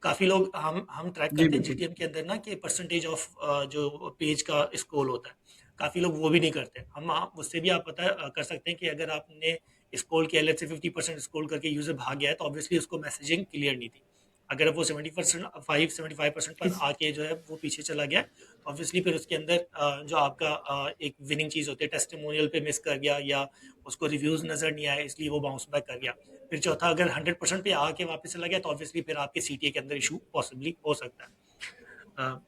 S1: काफ़ी लोग हम ट्रैक
S2: जी
S1: करते हैं
S2: बिल्कुल।
S1: जीटीएम के अंदर ना कि परसेंटेज ऑफ जो पेज का स्क्रॉल होता है, काफ़ी लोग वो भी नहीं करते। हम उससे भी आप पता कर सकते हैं कि अगर आपने स्क्रॉल किया, लेट्स से 50% स्क्रॉल करके यूज़र भाग गया है, तो ऑब्वियसली उसको मैसेजिंग क्लियर नहीं थी। अगर वो 75% पर
S2: इस
S1: आके जो है वो पीछे चला गया, ऑब्वियसली फिर उसके अंदर जो आपका एक विनिंग चीज़ होती है, टेस्टिमोनियल पे मिस कर गया या उसको रिव्यूज़ नज़र नहीं आए, इसलिए वो बाउंस बैक कर गया। फिर चौथा, अगर 100% पे आके वापस चला गया, तो ऑब्वियसली फिर आपके सीटीए के अंदर इशू पॉसिबली हो सकता है। अ,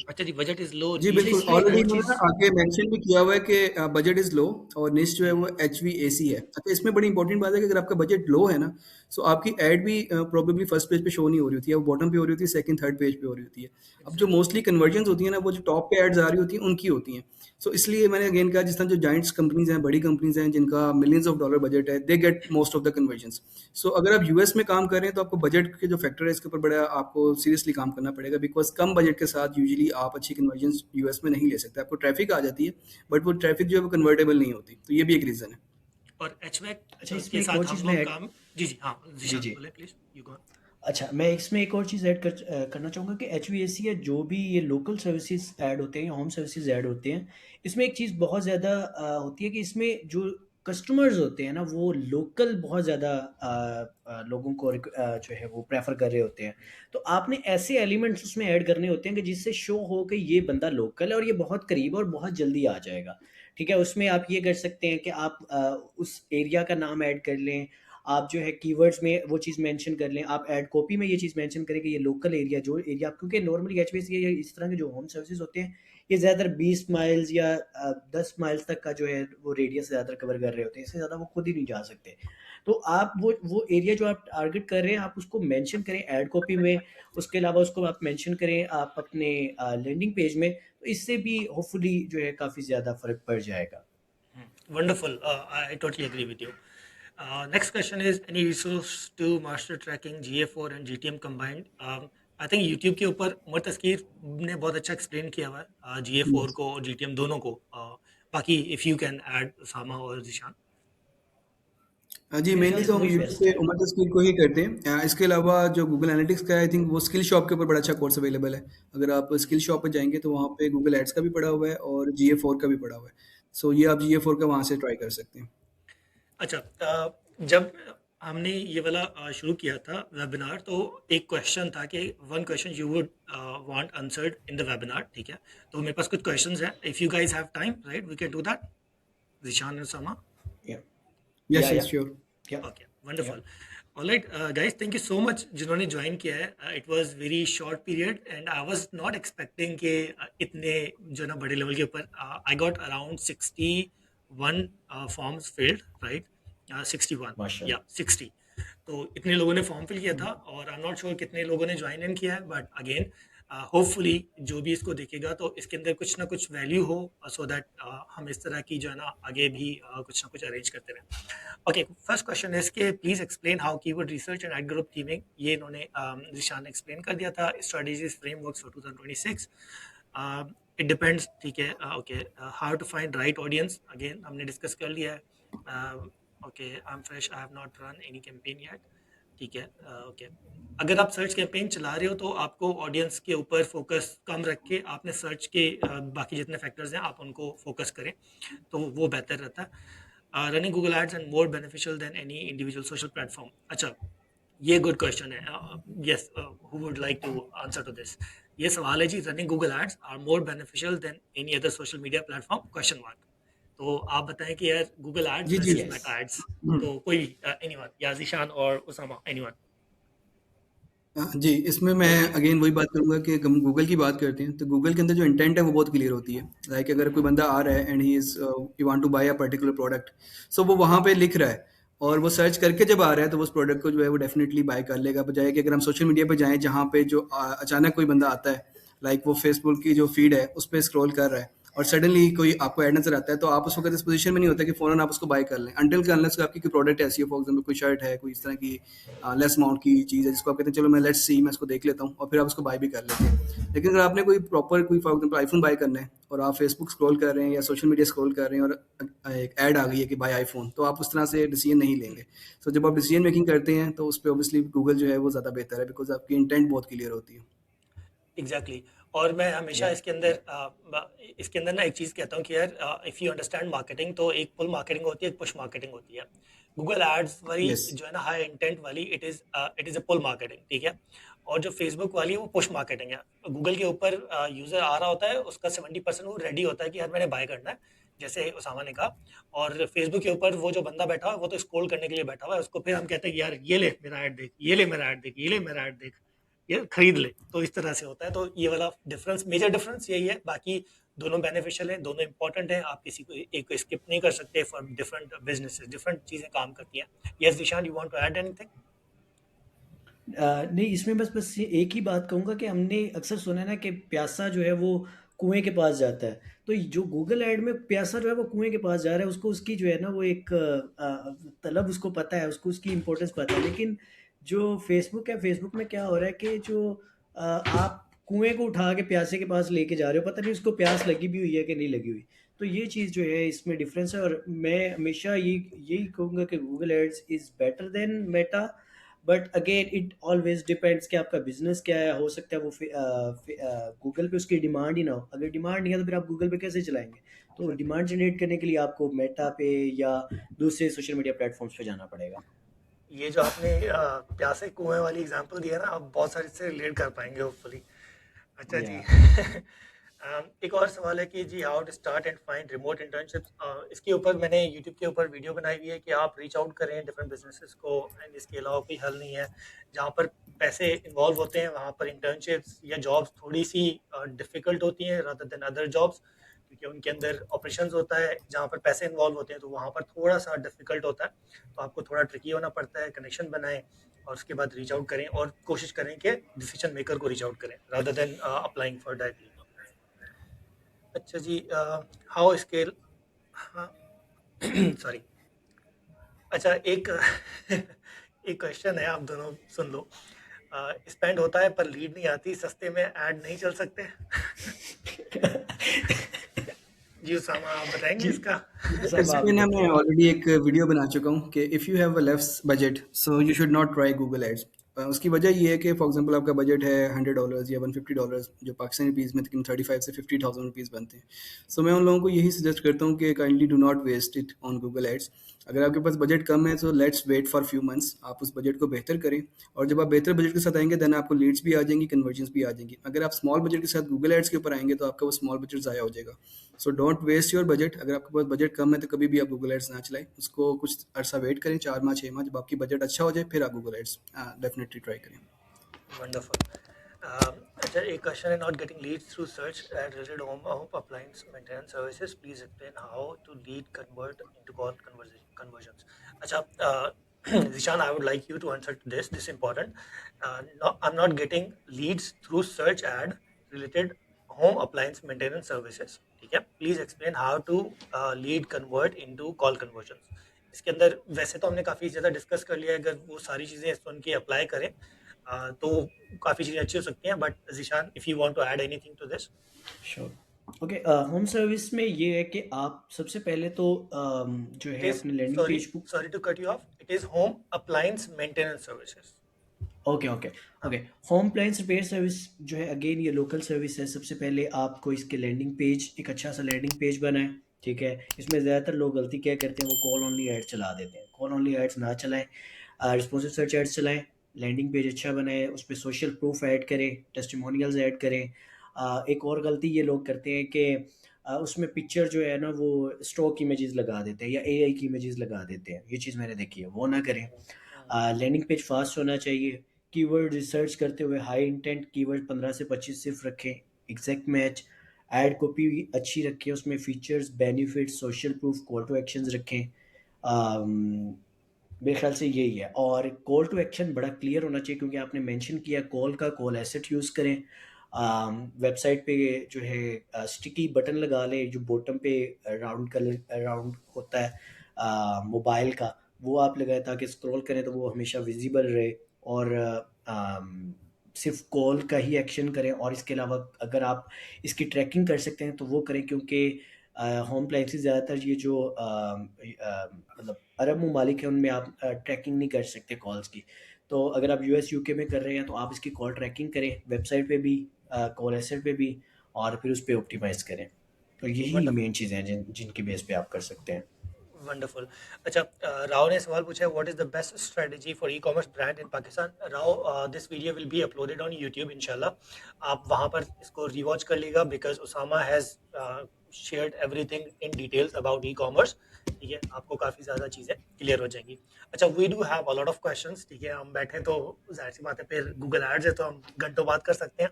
S1: अच्छा जी, बजट इज़ लो,
S2: जी,
S3: अच्छा
S2: बिल्कुल,
S1: नीश
S3: इसमें
S1: एक
S3: एक
S2: ऑलरेडी
S3: और
S1: और
S2: इन्होंने
S3: चीज़।
S1: चीज़।
S2: आगे मेंशन भी किया हुआ है कि बजट इज़ लो और निश जो है वो एचवीएसी है। अच्छा, इसमें बड़ी इंपॉर्टेंट बात है कि अगर आपका बजट लो है ना, सो आपकी ऐड भी प्रोबेबली फर्स्ट पेज पे शो नहीं हो रही होती है, वो बॉटम पे हो रही होती है, सेकंड, थर्ड पेज पे हो रही होती है। अब जो
S1: एग्जैक्टली।
S2: मोस्टली कन्वर्जन्स होती हैं ना, वो जो टॉप पे एड्स आ रही होती हैं, उनकी होती हैं। सो इसलिए मैंने अगेन कहा जिस तरह जो जायंट्स कंपनीज़ हैं, बड़ी कंपनीज़ हैं, जिनका मिलियंस ऑफ डॉलर बजट है, they get most of the conversions. So अगर आप यूएस में काम कर रहे हैं तो आपको बजट के जो फैक्टर है इसके ऊपर बड़ा आपको सीरियसली काम करना पड़ेगा, बिकॉज कम बजट के साथ यूजुअली आप अच्छी कन्वर्जन यूएस में नहीं ले सकते। आपको ट्रैफिक आ जाती है बट वो ट्रैफिक जो है वो कन्वर्टेबल नहीं होती, तो ये भी एक रीज़न है।
S1: और एचवैक
S3: अच्छा
S1: के
S3: इसमें एक
S1: साथ
S3: और
S1: हम
S3: चीज़ मैं
S1: लोग
S3: ऐड।
S1: काम। जी जी हाँ,
S3: जी
S1: जिशान
S3: जी।
S1: बोले प्लीज, यू गो।
S3: अच्छा मैं इसमें एक और चीज़ करना चाहूँगा कि एच वी ए सी या जो भी ये लोकल सर्विसेज ऐड होते हैं या होम सर्विसेज ऐड होते हैं, इसमें एक चीज़ बहुत ज़्यादा होती है कि इसमें जो कस्टमर्स होते हैं ना वो लोकल बहुत ज़्यादा लोगों को जो है वो प्रेफर कर रहे होते हैं। तो आपने ऐसे एलिमेंट्स उसमें ऐड करने होते हैं कि जिससे शो हो कि ये बंदा लोकल है और ये बहुत करीब है और बहुत जल्दी आ जाएगा। ठीक है, उसमें आप ये कर सकते हैं कि आप उस एरिया का नाम ऐड कर लें, आप जो है कीवर्ड्स में वो चीज़ मेंशन कर लें, आप ऐड कॉपी में ये चीज़ मेंशन करें कि ये लोकल एरिया जो एरिया, क्योंकि नॉर्मली एचवीएसी या इस तरह के जो होम सर्विसेज होते हैं ये ज़्यादातर 20 माइल्स या 10 माइल्स तक का जो है वो रेडियस ज़्यादातर कवर कर रहे होते हैं, इससे ज़्यादा वो खुद ही नहीं जा सकते। तो आप वो एरिया जो आप टारगेट कर रहे हैं आप उसको मेंशन करें ऐड कॉपी में, उसके अलावा उसको आप मेंशन करें आप अपने लैंडिंग पेज में, तो इससे भी होपफुली जो है काफ़ी ज़्यादा फ़र्क पड़ जाएगा।
S1: Wonderful. I totally agree with you. Next question is any resource to master tracking GA4 and GTM combined? I think YouTube के ऊपर उमर तस्कीर ने बहुत अच्छा एक्सप्लेन किया हुआ है GA4 को और GTM दोनों को। बाकी इफ़ यू कैन ऐड सामा और जिशान।
S2: जी,
S3: मेरे
S2: मेनली
S3: ख्याल से
S2: तो हम
S3: वही
S2: यूट्यूब
S3: बेस्ट
S2: पे
S3: है।
S2: उमर तस्कीर को ही करते हैं। इसके अलावा जो गूगल एनालिटिक्स का है आई थिंक वो स्किल शॉप के ऊपर बड़ा अच्छा कोर्स अवेलेबल है। अगर आप स्किल शॉप पे जाएंगे तो वहाँ पे गूगल एड्स का भी पड़ा हुआ है और GA4 का भी पड़ा हुआ है। सो ये आप GA4 का वहाँ से ट्राई कर सकते हैं।
S1: अच्छा, जब हमने ये वाला शुरू किया था वेबिनार, तो एक क्वेश्चन था कि one question you would want answered in the webinar, ठीक है। तो मेरे पास कुछ क्वेश्चंस हैं, if you guys have time, right, we can do that, Zishan and Sama.
S3: Yeah
S2: yes,
S3: yeah
S2: yes, sure.
S3: Yeah
S1: Okay,
S3: या
S1: wonderful. All right, guys, thank you so much जिन्होंने join किया है। It was very short period and I was not expecting कि इतने जो ना बड़े level के ऊपर I got around 61 forms field, right, 61 या
S3: माशाल्लाह।
S1: 60। तो इतने लोगों ने फॉर्म फिल किया था और आई एम नॉट श्योर कितने लोगों ने ज्वाइन इन किया है, बट अगेन होपफुली जो भी इसको देखेगा तो इसके अंदर कुछ ना कुछ वैल्यू हो, सो दैट हम इस तरह की जो है ना आगे भी कुछ ना कुछ अरेंज करते रहें। ओके, फर्स्ट क्वेश्चन है इसके, please explain how keyword research and ad group theming, ये इन्होंने निशान ने एक्सप्लेन कर दिया था, strategies frameworks for 2026। It depends, ठीक है। Okay, how to find right audience, again हमने डिस्कस कर लिया है। Okay, I am fresh, I have not run any campaign yet, ठीक है। ओके, अगर आप सर्च कैंपेन चला रहे हो तो आपको ऑडियंस के ऊपर फोकस कम रख के आपने सर्च के बाकी जितने फैक्टर्स हैं आप उनको फोकस करें, तो वो बेहतर रहता है। Running Google ads and more beneficial than any individual social platform. अच्छा, ये गुड क्वेश्चन है। Yes, who would like to answer to this? ये सवाल है जी, running Google ads are more beneficial than any other social media platform, question mark. तो आप बताएं कि यार गूगल एड्स
S2: जी जी
S1: versus
S3: yes
S1: Meta ads,
S2: hmm,
S1: तो कोई भी, एनीवन, या ज़ीशान और उसामा, एनीवन।
S2: जी, इसमें मैं अगेन वही बात करूँगा कि हम गूगल की बात करते हैं, तो गूगल के अंदर जो इंटेंट है वो बहुत क्लियर होती है। लाइक अगर कोई बंदा आ रहा है and he want to buy a particular product, so वो वहाँ पे लिख रहा है और वो सर्च करके जब आ रहा है तो वो उस प्रोडक्ट को जो है वो डेफिनेटली बाय कर लेगा। बजाय कि अगर हम सोशल मीडिया पे जाएँ जहाँ पे जो अचानक कोई बंदा आता है, लाइक वो फेसबुक की जो फीड है उस पे स्क्रॉल कर रहा है और सडनली कोई आपको ऐड नजर आता है, तो आप उस वक्त इस पोजीशन में नहीं होता कि फौरन आप उसको बाय कर लें अनटिल कि अनलेस आपकी कोई प्रोडक्ट ऐसी हो, फॉर एग्जांपल कोई शर्ट है, कोई इस तरह की लेस अमाउंट की चीज़ है जिसको आप कहते हैं चलो मैं लेट्स सी मैं इसको देख लेता हूँ और फिर आप उसको बाय भी कर लेते हैं। लेकिन अगर आपने कोई प्रॉपर कोई फॉर एग्जांपल आईफोन बाय करना है और आप फेसबुक स्क्रॉल कर रहे हैं या सोशल मीडिया स्क्रॉल कर रहे हैं और एक ऐड आ गई है कि बाय आईफोन, तो आप उस तरह से डिसीजन नहीं लेंगे। तो जब आप डिसीजन मेकिंग करते हैं तो उस पर ऑब्वियसली गूगल जो है वो ज़्यादा बेहतर है बिकॉज आपकी इंटेंट बहुत क्लियर होती है।
S1: Exactly exactly. और मैं हमेशा
S3: या
S1: इसके अंदर ना एक चीज़ कहता हूँ कि यार, इफ़ यू अंडरस्टैंड मार्केटिंग, तो एक पुल मार्केटिंग होती है, एक पुश मार्केटिंग होती है। गूगल एड्स वाली
S2: यस।
S1: जो है ना, हाई इंटेंट वाली, it is a pull marketing, ठीक है। और जो फेसबुक वाली है वो पुश मार्केटिंग है। गूगल के ऊपर यूज़र आ रहा होता है, उसका 70% वो रेडी होता है कि यार मैंने बाय करना है, जैसे उसामा ने कहा। और फेसबुक के ऊपर वो जो बंदा बैठा हुआ है वो तो स्क्रॉल करने के लिए बैठा हुआ है, उसको फिर हम कहते हैं कि यार ये ले मेरा ऐड देख, ये ले मेरा ऐड देख, ये ले मेरा ऐड देख, ये खरीद ले। तो इस तरह से होता है। तो ये वाला डिफरेंस, मेजर डिफरेंस यही है। बाकी दोनों बेनिफिशियल हैं, दोनों इंपॉर्टेंट हैं, आप किसी को एक को स्किप नहीं कर सकते। फॉर डिफरेंट बिजनेसेस डिफरेंट चीज़ें काम करती हैं। Yes Dishan, you want to add anything?
S3: नहीं, इसमें बस ये एक ही बात कहूँगा कि हमने अक्सर सुना है ना कि प्यासा जो है वो कुएं के पास जाता है। तो जो गूगल ऐड में प्यासा जो है वो कुएं के पास जा रहा है, उसको उसकी जो है ना वो एक तलब उसको पता है, उसको उसकी इम्पोर्टेंस पता है। लेकिन जो फेसबुक है, फेसबुक में क्या हो रहा है कि जो आप कुएं को उठा के प्यासे के पास लेके जा रहे हो, पता नहीं उसको प्यास लगी भी हुई है कि नहीं लगी हुई। तो ये चीज़ जो है इसमें डिफरेंस है। और मैं हमेशा यही कहूँगा कि Google ads is better than Meta, but again it always depends कि आपका बिजनेस क्या है। हो सकता है वो गूगल पे उसकी डिमांड ही ना हो। अगर डिमांड नहीं है तो फिर आप गूगल पे कैसे चलाएंगे? तो डिमांड जनरेट करने के लिए आपको मेटा पे या दूसरे सोशल मीडिया प्लेटफॉर्म्स पे जाना पड़ेगा।
S1: ये जो आपने प्यासे कुएं वाली एग्जांपल दिया ना, आप बहुत सारे इससे रिलेट कर पाएंगे होपफुली। अच्छा
S3: या
S1: जी। एक और सवाल है कि जी, how to start and find remote internships. इसके ऊपर मैंने यूट्यूब के ऊपर वीडियो बनाई हुई है कि आप रीच आउट करें डिफरेंट बिजनेसेस को, एंड इसके अलावा कोई हल नहीं है। जहाँ पर पैसे इन्वॉल्व होते हैं वहाँ पर इंटर्नशिप्स या जॉब्स थोड़ी सी डिफ़िकल्ट होती हैं रादर देन अदर जॉब्स, क्योंकि उनके अंदर ऑपरेशंस होता है। जहाँ पर पैसे इन्वॉल्व होते हैं तो वहाँ पर थोड़ा सा डिफ़िकल्ट होता है। तो आपको थोड़ा ट्रिकी होना पड़ता है, कनेक्शन बनाएं और उसके बाद रीच आउट करें और कोशिश करें कि डिसीजन मेकर को रीच आउट करें rather than applying for directly. अच्छा जी, हाउ स्केल, हाँ, सॉरी। अच्छा, एक एक क्वेश्चन है, आप दोनों सुन लो। स्पेंड होता है पर लीड नहीं आती, सस्ते में ऐड नहीं चल सकते? जी उसामा, आप बताएंगे
S3: जी,
S1: इसका?
S3: सब आप
S2: इसमें ना मैं
S3: बताइए।
S2: ऑलरेडी एक वीडियो बना चुका हूँ कि if you have a less budget so you should not try Google ads. उसकी वजह ये है कि फॉर एग्जांपल आपका बजट है $100 या $150, जो पाकिस्तानी रुपीज़ में तकरीबन 35 से 50,000 रुपीज़ बनते हैं। सो मैं उन लोगों को यही सजेस्ट करता हूँ कि kindly do not waste it on Google ads. अगर आपके पास बजट कम है तो let's wait for few months, आप उस बजट को बेहतर करें और जब आप बेहतर बजट के साथ आएंगे देन आपको लीड्स भी आ जाएंगी, कन्वर्जन्स भी आ जाएंगी। अगर आप स्मॉल बजट के साथ गूगल एड्स के ऊपर आएंगे तो आपका वो स्मॉल बजट ज़ाया हो जाएगा। So don't waste your budget. अगर आपके पास बजट कम है तो कभी भी आप गूगल एड्स ना चलाएं, उसको कुछ अरसा वेट करें, 4 माह 6 माह, जब आपकी बजट अच्छा हो जाए फिर आप गूगल एड्स डेफिनेटली ट्राई करें।
S1: वंडरफुल। अच्छा, एक क्वेश्चन है, not getting leads through search at related home home appliance maintenance services, please explain how to lead convert into call conversions. अच्छा, Zishan, I would like you to answer to this important. No, I'm not getting leads through search ad related home appliance maintenance services, ठीक है। Please explain how to lead convert into call conversions. इसके अंदर वैसे तो हमने काफ़ी ज़्यादा discuss कर लिया है, अगर वो सारी चीज़ें सुन के अप्लाई करें तो काफ़ी चीज़ें अच्छी हो सकती हैं, but Zishan, if you want to add anything to this?
S3: Sure. Okay, home service में ये है कि आप सबसे पहले तो जो
S1: इट
S3: है
S1: इज़
S3: अपने लैंडिंग
S1: सॉरी
S3: पेज को
S1: sorry to cut you off, it is home appliance maintenance services.
S3: Okay okay okay. Home appliance repair service जो है अगेन ये लोकल सर्विस है। सबसे पहले आपको इसके लैंडिंग पेज, एक अच्छा सा लैंडिंग पेज बनाएं, ठीक है। इसमें ज़्यादातर लोग गलती क्या करते हैं, वो कॉल ओनली एड चला देते हैं। कॉल ओनली एड्स ना चलाएं, रिस्पॉन्सिव सर्च एड्स चलाएं। लैंडिंग पेज अच्छा बनाएं, उस पर सोशल प्रूफ ऐड करें, टेस्टिमोनियल्स ऐड करें। एक और गलती ये लोग करते हैं कि उसमें पिक्चर जो है ना वो स्टॉक इमेजेस लगा देते हैं या एआई की इमेजेस लगा देते हैं। ये चीज़ मैंने देखी है, वो ना करें। लैंडिंग पेज फास्ट होना चाहिए। कीवर्ड रिसर्च करते हुए हाई इंटेंट कीवर्ड 15 से 25 सिर्फ रखें। एग्जैक्ट मैच, ऐड कॉपी अच्छी रखें, उसमें features, benefits, social proof, call to actions रखें। अम, मेरे ख्याल से यही है। और कॉल टू एक्शन बड़ा क्लियर होना चाहिए, क्योंकि आपने मेंशन किया कॉल का, कॉल एसेट यूज़ करें। वेबसाइट पे जो है स्टिकी बटन लगा लें, जो बॉटम पे राउंड कलर राउंड होता है मोबाइल का, वो आप लगाएं ताकि स्क्रॉल करें तो वो हमेशा विजिबल रहे। और सिर्फ कॉल का ही एक्शन करें। और इसके अलावा अगर आप इसकी ट्रैकिंग कर सकते हैं तो वो करें, क्योंकि होम अप्लायंसेस ज़्यादातर ये जो मतलब अरब ममालिक है उनमें आप ट्रैकिंग नहीं कर सकते कॉल्स की। तो अगर आप यूएस यूके में कर रहे हैं तो आप इसकी कॉल ट्रैकिंग करें, वेबसाइट पे भी, कॉल एसेट पे भी, और फिर उस पर ऑप्टिमाइज़ करें। तो यही मेन चीज़ें हैं जिनकी बेस पे आप कर सकते हैं।
S1: वंडरफुल। अच्छा, राव ने सवाल पूछा है, what is the best strategy for e commerce brand in Pakistan? Rao, this video will be uploaded on YouTube इंशाल्लाह, आप वहां पर इसको रिवॉच कर लीजिएगा, because Usama has shared everything in details about e commerce. ठीक है, आपको काफ़ी ज़्यादा चीज़ें क्लियर हो जाएंगी। अच्छा, we do have a lot of questions. ठीक है, हम बैठे तो जाहिर सी बात है, फिर गूगल एड्स है तो हम घंटों बात कर सकते हैं,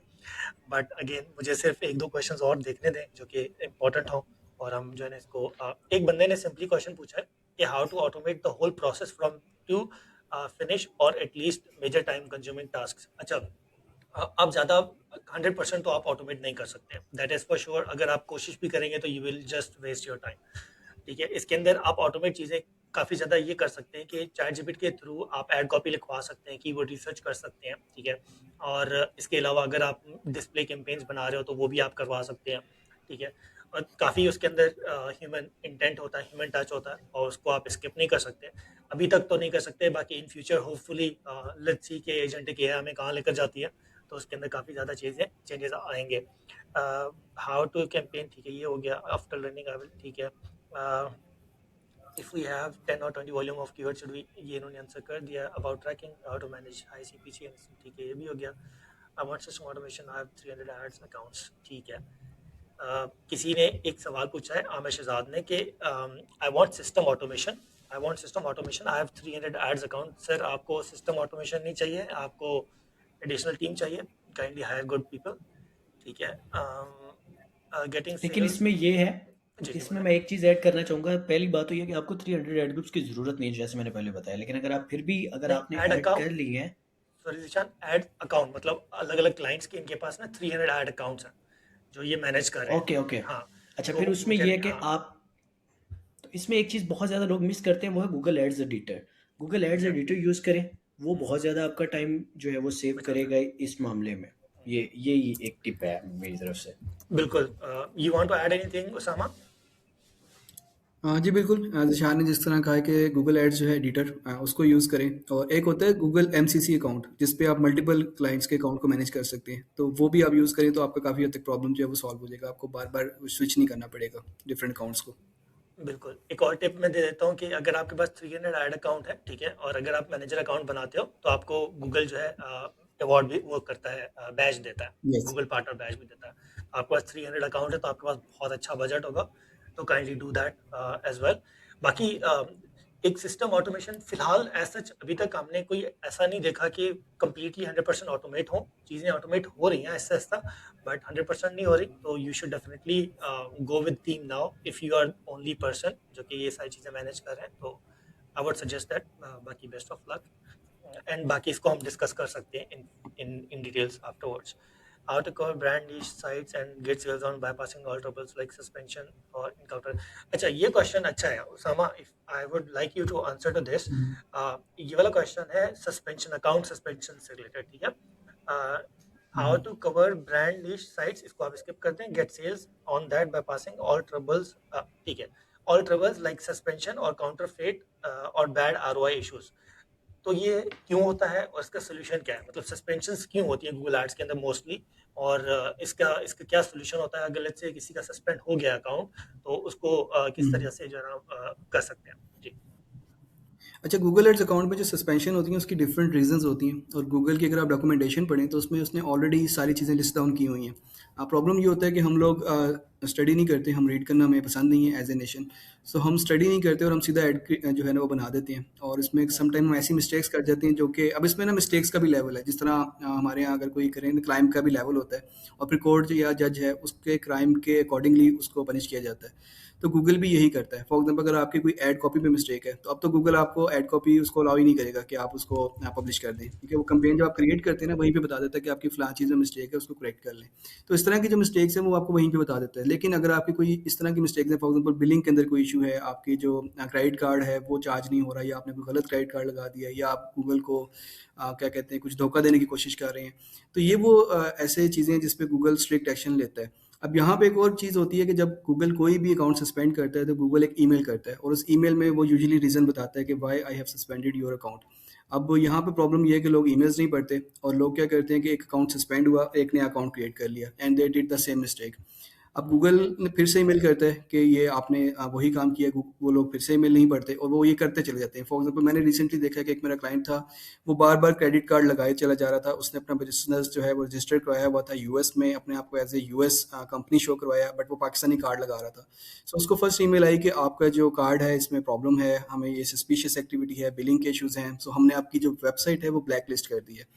S1: बट अगेन मुझे सिर्फ एक दो क्वेश्चंस और देखने दें जो कि इम्पोर्टेंट हो, और हम जो है ना इसको एक बंदे ने सिंपली क्वेश्चन पूछा है कि how to automate the whole process from to finish और at least major time consuming task. अच्छा, आप ज़्यादा 100% तो आप ऑटोमेट नहीं कर सकते, दैट इज़ फॉर श्योर। अगर आप कोशिश भी करेंगे तो you will just waste your time. ठीक है, इसके अंदर आप ऑटोमेट चीज़ें काफ़ी ज़्यादा ये कर सकते हैं कि चैट जीपीटी के थ्रू आप ऐड कॉपी लिखवा सकते हैं, कीवर्ड रिसर्च कर सकते हैं। ठीक है, और इसके अलावा अगर आप डिस्प्ले कैंपेन्स बना रहे हो तो वो भी आप करवा सकते हैं। ठीक है, और काफ़ी उसके अंदर ह्यूमन इंटेंट होता है, ह्यूमन टच होता है, और उसको आप स्किप नहीं कर सकते। अभी तक तो नहीं कर सकते, बाकी in future hopefully let's see के एजेंट के हमें कहाँ लेकर जाती है, तो उसके अंदर काफ़ी ज़्यादा चीज़ें चेंजेस आएंगे। हाउ टू कैंपेन, ठीक है, ये हो गया। आफ्टर लर्निंग आई विल, ठीक है। If we have 10 or 20 volume of keywords, should we, ये इन्होंने आंसर कर दिया। About tracking, how to manage high CPC, ठीक है, ये भी हो गया। I want system automation, I have 300 ads accounts, ठीक है। किसी ने एक सवाल पूछा है, आमिर शहजाद ने, कि I want system automation, I want system automation, I have 300 ads account. Sir, आपको सिस्टम ऑटोमेशन नहीं चाहिए, आपको एडिशनल टीम चाहिए, काइंडली हायर गुड पीपल। ठीक है, गेटिंग
S3: लेकिन
S1: सेल्स।
S3: इसमें ये है,
S1: जी जी,
S3: इसमें
S1: बोले।
S3: मैं एक चीज़ ऐड करना चाहूँगा। पहली बात तो ये कि आपको 300 एड ग्रुप्स की ज़रूरत नहीं है, जैसे मैंने पहले बताया। लेकिन अगर आप फिर भी, अगर
S1: नहीं,
S3: आपने
S1: ऐड
S3: ऐड
S1: अकाउंट,
S3: कर ली है।
S1: सॉरी जिशान, ऐड अकाउंट मतलब अलग अलग क्लाइंट्स के इनके पास ना 300 ऐड अकाउंट्स हैं जो ये मैनेज कर रहे हैं।
S3: Okay okay.
S1: हाँ,
S3: अच्छा,
S1: तो
S3: फिर
S1: वो
S3: उसमें
S1: कह
S3: ये
S1: रहे
S3: है
S1: हैं,
S3: कि
S1: हाँ।
S3: आप, तो इसमें एक चीज़ बहुत ज़्यादा लोग मिस करते हैं, वो है Google ads editor. Google ads
S1: exactly,
S3: editor use करें, वो बहुत ज़्यादा आपका टाइम जो है वो सेव
S1: बचाता
S3: करेगा
S1: है।
S3: इस मामले में। ये एक टिप है मेरी तरफ से।
S1: बिल्कुल। You want to add anything Usama?
S2: हाँ जी, बिल्कुल। ज़िशान ने जिस तरह कहा है कि गूगल एड्स जो है एडिटर, उसको यूज़ करें। और एक होता है गूगल एमसीसी अकाउंट, जिस पे आप मल्टीपल क्लाइंट्स के अकाउंट को मैनेज कर सकते हैं। तो वो भी आप यूज़ करें तो आपका काफ़ी हद तक प्रॉब्लम जो है वो सॉल्व हो जाएगा। आपको बार-बार स्विच नहीं करना पड़ेगा डिफरेंट अकाउंट्स को।
S1: बिल्कुल, एक और टिप मैं दे देता हूँ कि अगर आपके पास 300 ऐड अकाउंट है, ठीक है, और अगर आप मैनेजर अकाउंट बनाते हो तो आपको गूगल जो है अवार्ड भी वो करता है, बैच देता है,
S2: यस।
S1: गूगल पार्टनर बैच भी देता है। आपके पास 300 अकाउंट है तो आपके पास बहुत अच्छा बजट होगा, तो kindly do that as well. बाकी एक सिस्टम ऑटोमेशन फिलहाल एज सच अभी तक हमने कोई ऐसा नहीं देखा कि कंप्लीटली 100% ऑटोमेट हो। चीज़ें ऑटोमेट हो रही हैं आहिस्ता आहिस्ता, बट 100% नहीं हो रही। तो you should definitely go with team now if you are only person जो कि ये सारी चीज़ें मैनेज कर रहे हैं, तो आई वुड सजेस्ट दैट। बाकी बेस्ट ऑफ लक, एंड बाकी इसको हम डिस्कस कर सकते हैं in in in details afterwards. how to cover brand niche sites and get sales on bypassing all troubles like suspension or encounter. अच्छा, ये question अच्छा है Usama. If I would like you to answer to this. ये वाला question है suspension, account suspension से related. ठीक है. How to cover brand niche sites, इसको आप स्किप करते हैं. Get sales on that by passing all troubles. ठीक है. ऑल ट्रबल्स लाइक सस्पेंशन और काउंटरफेट और बैड आरओआई इश्यूज. तो ये क्यों होता है और इसका सोल्यूशन क्या है? मतलब सस्पेंशंस क्यों होती है गूगल एड्स के अंदर मोस्टली, और इसका इसका क्या सोल्यूशन होता है? अगर लेट्स से किसी का सस्पेंड हो गया अकाउंट, तो उसको किस तरह से जो है ना कर सकते हैं? जी.
S2: अच्छा, गूगल एड्स अकाउंट में जो सस्पेंशन होती हैं उसकी डिफरेंट रीजंस होती हैं, और गूगल की अगर आप डॉक्यूमेंटेशन पढ़ें तो उसमें उसने ऑलरेडी सारी चीज़ें लिस्ट डाउन की हुई हैं. प्रॉब्लम ये होता है कि हम लोग स्टडी नहीं करते, हम रीड करना हमें पसंद नहीं है एज ए नेशन. सो हम स्टडी नहीं करते और हम सीधा एड जो है ना वो बना देते हैं, और इसमें समटाइम हम ऐसी मिस्टेक्स कर जाते हैं जो कि अब इसमें ना मिस्टेक्स का भी लेवल है. जिस तरह हमारे यहाँ अगर कोई करें क्राइम का भी लेवल होता है, और फिर कोर्ट या जज है उसके क्राइम के अकॉर्डिंगली उसको पनिश किया जाता है. तो गूगल भी यही करता है. फॉर एग्जाम्पल, अगर आपकी कोई एड कॉपी पे मिस्टेक है तो अब तो गूगल आपको एड कॉपी उसको अलाउ ही नहीं करेगा कि आप उसको पब्लिश कर दें, क्योंकि वो कंप्लेन जब आप क्रिएट करते हैं ना वहीं पे बता देता है कि आपकी फलां चीज़ में मिस्टेक है, उसको करेक्ट कर लें. तो इस तरह की जो मिस्टेक्स हैं वो आपको वहीं पे बता देता है. लेकिन अगर आपकी कोई इस तरह की मिस्टेक्स है, फॉर एग्जाम्पल बिलिंग के अंदर कोई इशू है, आपकी जो क्रेडिट कार्ड है वो चार्ज नहीं हो रहा, या आपने कोई गलत क्रेडिट कार्ड लगा दिया, या आप गूगल को क्या कहते हैं कुछ धोखा देने की कोशिश कर रहे हैं, तो ये वो ऐसे चीज़ें हैं जिस पे गूगल स्ट्रिक्ट एक्शन लेता है. अब यहाँ पे एक और चीज़ होती है कि जब गूगल कोई भी अकाउंट सस्पेंड करता है तो गूगल एक ईमेल करता है, और उस ईमेल में वो यूजुअली रीज़न बताता है कि why I have suspended your account. अब यहाँ पे प्रॉब्लम ये है कि लोग ईमेल्स नहीं पढ़ते, और लोग क्या करते हैं कि एक अकाउंट सस्पेंड हुआ, एक नया अकाउंट क्रिएट कर लिया, and they did the same mistake. अब गूगल ने फिर से ईमेल करता है कि ये आपने वही काम किया. वो लोग फिर से ईमेल नहीं पढ़ते और वो ये करते चले जाते हैं. फॉर एग्जांपल, मैंने रिसेंटली देखा कि एक मेरा क्लाइंट था, वो बार बार क्रेडिट कार्ड लगाए चला जा रहा था. उसने अपना बिजनेस जो है वो रजिस्टर करवाया हुआ था यूएस में, अपने आप को as a US company show करवाया, बट वो पाकिस्तानी कार्ड लगा रहा था. सो उसको फर्स्ट ईमेल आई कि आपका जो कार्ड है इसमें प्रॉब्लम है, हमें ये सस्पिशियस एक्टिविटी है, बिलिंग के इशूज़ हैं, सो हमने आपकी जो वेबसाइट है वो ब्लैक लिस्ट कर दी है.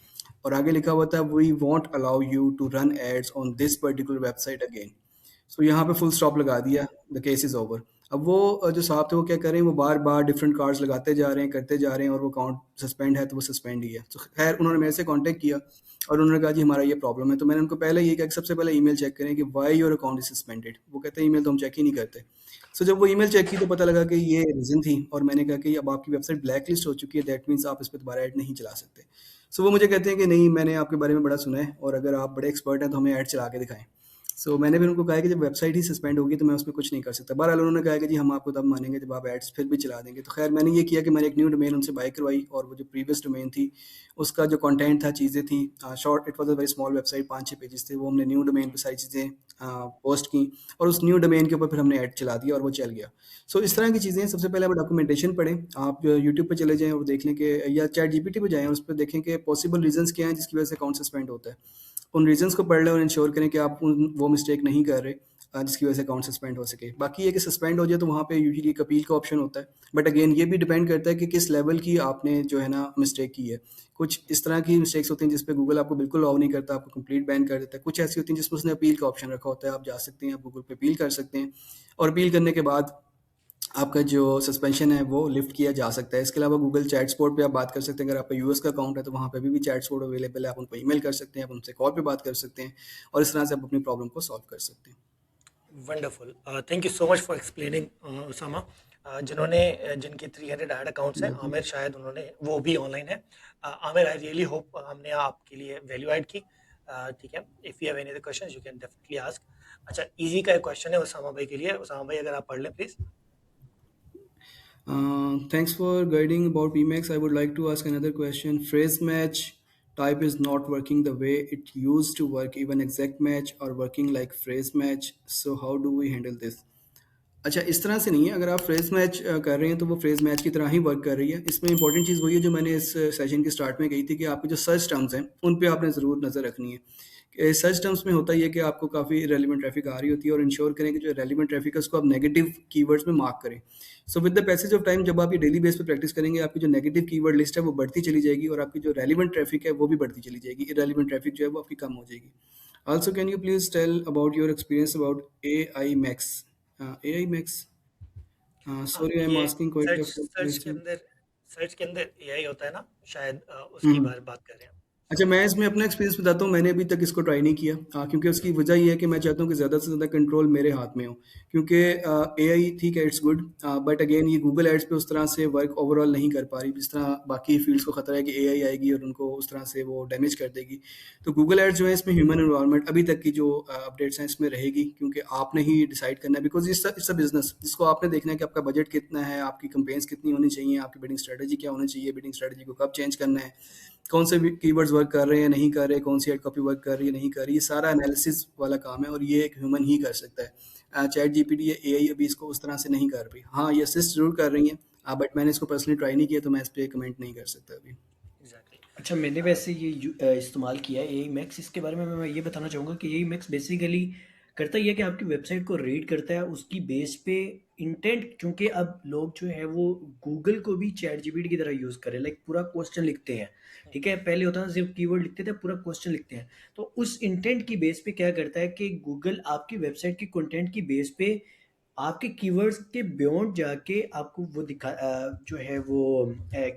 S2: और आगे लिखा हुआ था, we won't allow you to run ads on this particular website again. So यहाँ पे फुल स्टॉप लगा दिया, द केस इज़ ओवर. अब वो जो साहब थे वो क्या कर रहे हैं, वो बार बार डिफरेंट कार्ड्स लगाते जा रहे हैं, करते जा रहे हैं, और वो अकाउंट सस्पेंड है तो वो सस्पेंड ही है. तो खैर उन्होंने मेरे से कांटेक्ट किया और उन्होंने कहा जी हमारा ये प्रॉब्लम है. तो मैंने उनको पहले ये कहा कि सबसे पहले ईमेल चेक करें कि why your account is suspended. वो कहते हैं ईमेल तो हम चेक ही नहीं करते. सो जब वो ईमेल चेक की तो पता लगा कि ये रीज़न थी, और मैंने कहा कि अब आपकी वेबसाइट ब्लैक लिस्ट हो चुकी है, दैट मीन्स आप इस पर दोबारा ऐड नहीं चला सकते. सो वो मुझे कहते हैं कि नहीं, मैंने आपके बारे में बड़ा सुना है, और अगर आप बड़े एक्सपर्ट हैं तो हमें ऐड चला के दिखाएं. सो मैंने भी उनको कहा कि जब वेबसाइट ही सस्पेंड होगी तो मैं उसमें कुछ नहीं कर सकता. बहरहाल उन्होंने कहा कि जी हम आपको तब मानेंगे जब आप एड्स फिर भी चला देंगे. तो खैर मैंने ये किया कि मैंने एक न्यू डोमेन उनसे बाय करवाई, और वो जो प्रीवियस डोमेन थी उसका जो कंटेंट था, चीज़ें थी short, it was a very small website, 5-6 pages थे, वो हमने न्यू डोमेन पे सारी चीज़ें पोस्ट की, और उस न्यू डोमेन के ऊपर फिर हमने ऐड चला दिया और वो चल गया. सो इस तरह की चीज़ें. सबसे पहले आप डॉक्यूमेंटेशन पढ़ें, आप यूट्यूब पे चले जाएँ और देख लें कि, या चैट जीपीटी पे जाएँ और उस पर देखें कि पॉसिबल रीजंस क्या हैं जिसकी वजह से अकाउंट सस्पेंड होता है. उन रीजंस को पढ़ लें और इंश्योर करें कि आप वो मिस्टेक नहीं कर रहे जिसकी वजह से अकाउंट सस्पेंड हो सके. बाकी ये कि सस्पेंड हो जाए तो वहाँ पे यूजुअली एक अपील का ऑप्शन होता है, बट अगेन ये भी डिपेंड करता है कि किस लेवल की आपने जो है ना मिस्टेक की है. कुछ इस तरह की मिस्टेक्स होती हैं जिस पे गूगल आपको बिल्कुल अलाउ नहीं करता, आपको कंप्लीट बैन कर देता है. कुछ ऐसी होती हैं जिसमें उसने अपील का ऑप्शन रखा होता है, आप जा सकते हैं, आप गूगल पे अपील कर सकते हैं, और अपील करने के बाद आपका जो सस्पेंशन है वो लिफ्ट किया जा सकता है. इसके अलावा गूगल चैट सपोर्ट पे आप बात कर सकते हैं. अगर आपका यूएस का अकाउंट है तो वहाँ पे भी चैट सपोर्ट अवेलेबल है, आप उनको ईमेल कर सकते हैं, आप उनसे कॉल पे बात कर सकते हैं, और इस तरह से आप अपनी प्रॉब्लम को सॉल्व कर सकते हैं.
S1: Wonderful. Thank you so much for explaining Usama. जिनके 300 ऐड अकाउंट्स हैं, आमिर शायद उन्होंने, वो भी ऑनलाइन है. आमिर, आई रियली होप हमने आपके लिए वैल्यू ऐड की. ठीक है. If you have any other questions you can definitely ask. अच्छा, इजी का एक क्वेश्चन है उसामा भाई के लिए. उसामा भाई अगर आप पढ़ लें please.
S2: Thanks for guiding about PMAX. I would like to ask another question. Phrase match type is not working the way it used to work. Even exact match are working like phrase match. So how do we handle this? अच्छा, इस तरह से नहीं है. अगर आप phrase match कर रहे हैं तो वो फ्रेज मैच की तरह ही वर्क कर रही है. इसमें इंपॉर्टेंट चीज़ वही है जो मैंने इस सेशन के स्टार्ट में कही थी कि आपके जो सर्च टर्म्स हैं उन पे आपने ज़रूर नज़र रखनी है. सर्च टर्म्स में होता ही है कि आपको काफ़ी रेलिवेंट ट्रैफिक आ रही होती है, और इंश्योर करें कि जो रेलिवेंट ट्रैफिक है उसको आप नेगेटिव कीवर्ड्स में मार्क करें. So with the passage of time जब आप ये डेली बेस पे प्रैक्टिस करेंगे, आपकी जो नेगेटिव कीवर्ड लिस्ट है वो बढ़ती चली जाएगी, और आपकी जो रेलिवेंट ट्रैफिक है वो भी बढ़ती चली जाएगी. इरेलीवेंट ट्रैफिक जो है वो आपकी कम हो जाएगी. Also, can you please tell about your experience about AI Max? AI Max. Sorry, I'm
S1: ये
S2: asking quite
S1: search
S2: a few
S1: search के
S2: questions.
S1: अंदर सर्च के अंदर एआई होता है ना शायद, उसकी
S2: हम्म.
S1: बार बात कर रहे हैं.
S2: अच्छा, मैं इसमें अपना एक्सपीरियंस बताता हूँ। मैंने अभी तक इसको ट्राई नहीं किया, क्योंकि उसकी वजह ये है कि मैं चाहता हूँ कि ज़्यादा से ज़्यादा कंट्रोल मेरे हाथ में हो। क्योंकि एआई ठीक है, इट्स गुड, बट अगेन ये गूगल एड्स पे उस तरह से वर्क ओवरऑल नहीं कर पा रही जिस तरह बाकी फील्ड्स को खतरा है कि एआई आएगी और उनको उस तरह से वो डैमेज कर देगी। तो गूगल एड्स जो है इसमें ह्यूमन इन्वायरमेंट अभी तक की जो अपडेट्स हैं इसमें रहेगी, क्योंकि आपने ही डिसाइड करना है, बिकॉज इट्स अ बिजनेस जिसको आपने देखना है कि आपका बजट कितना है, आपकी कंपेन्स कितनी होनी चाहिए, आपकी बिडिंग स्ट्रेटजी क्या होनी चाहिए, बिडिंग स्ट्रेटजी को कब चेंज करना है, कौन से कीवर्ड्स वर्क कर रहे हैं नहीं कर रहे, कौन सी एड कॉपी वर्क कर रही है नहीं कर रही, ये सारा एनालिसिस वाला काम है और ये एक ह्यूमन ही कर सकता है। चैट जीपीटी या एआई अभी इसको उस तरह से नहीं कर रही। हाँ, ये असिस्ट जरूर कर रही हैं, बट मैंने इसको पर्सनली ट्राई नहीं किया, तो मैं इस पर कमेंट नहीं कर सकता अभी।
S1: एग्जैक्टली।
S3: अच्छा, मैंने वैसे ये इस्तेमाल किया है एआई मैक्स। इसके बारे में मैं ये बताना चाहूँगा कि एआई मैक्स बेसिकली करता ये है कि आपकी वेबसाइट को रीड करता है उसकी बेस पे इंटेंट, क्योंकि अब लोग जो है वो गूगल को भी चैट जीपीटी की तरह यूज़ करें, लाइक पूरा क्वेश्चन लिखते हैं। ठीक है, पहले होता था सिर्फ कीवर्ड लिखते थे, पूरा क्वेश्चन लिखते हैं। तो उस इंटेंट की बेस पे क्या करता है कि गूगल आपकी वेबसाइट की कंटेंट की बेस पे आपके कीवर्ड्स के बियॉन्ड जाके आपको वो जो है वो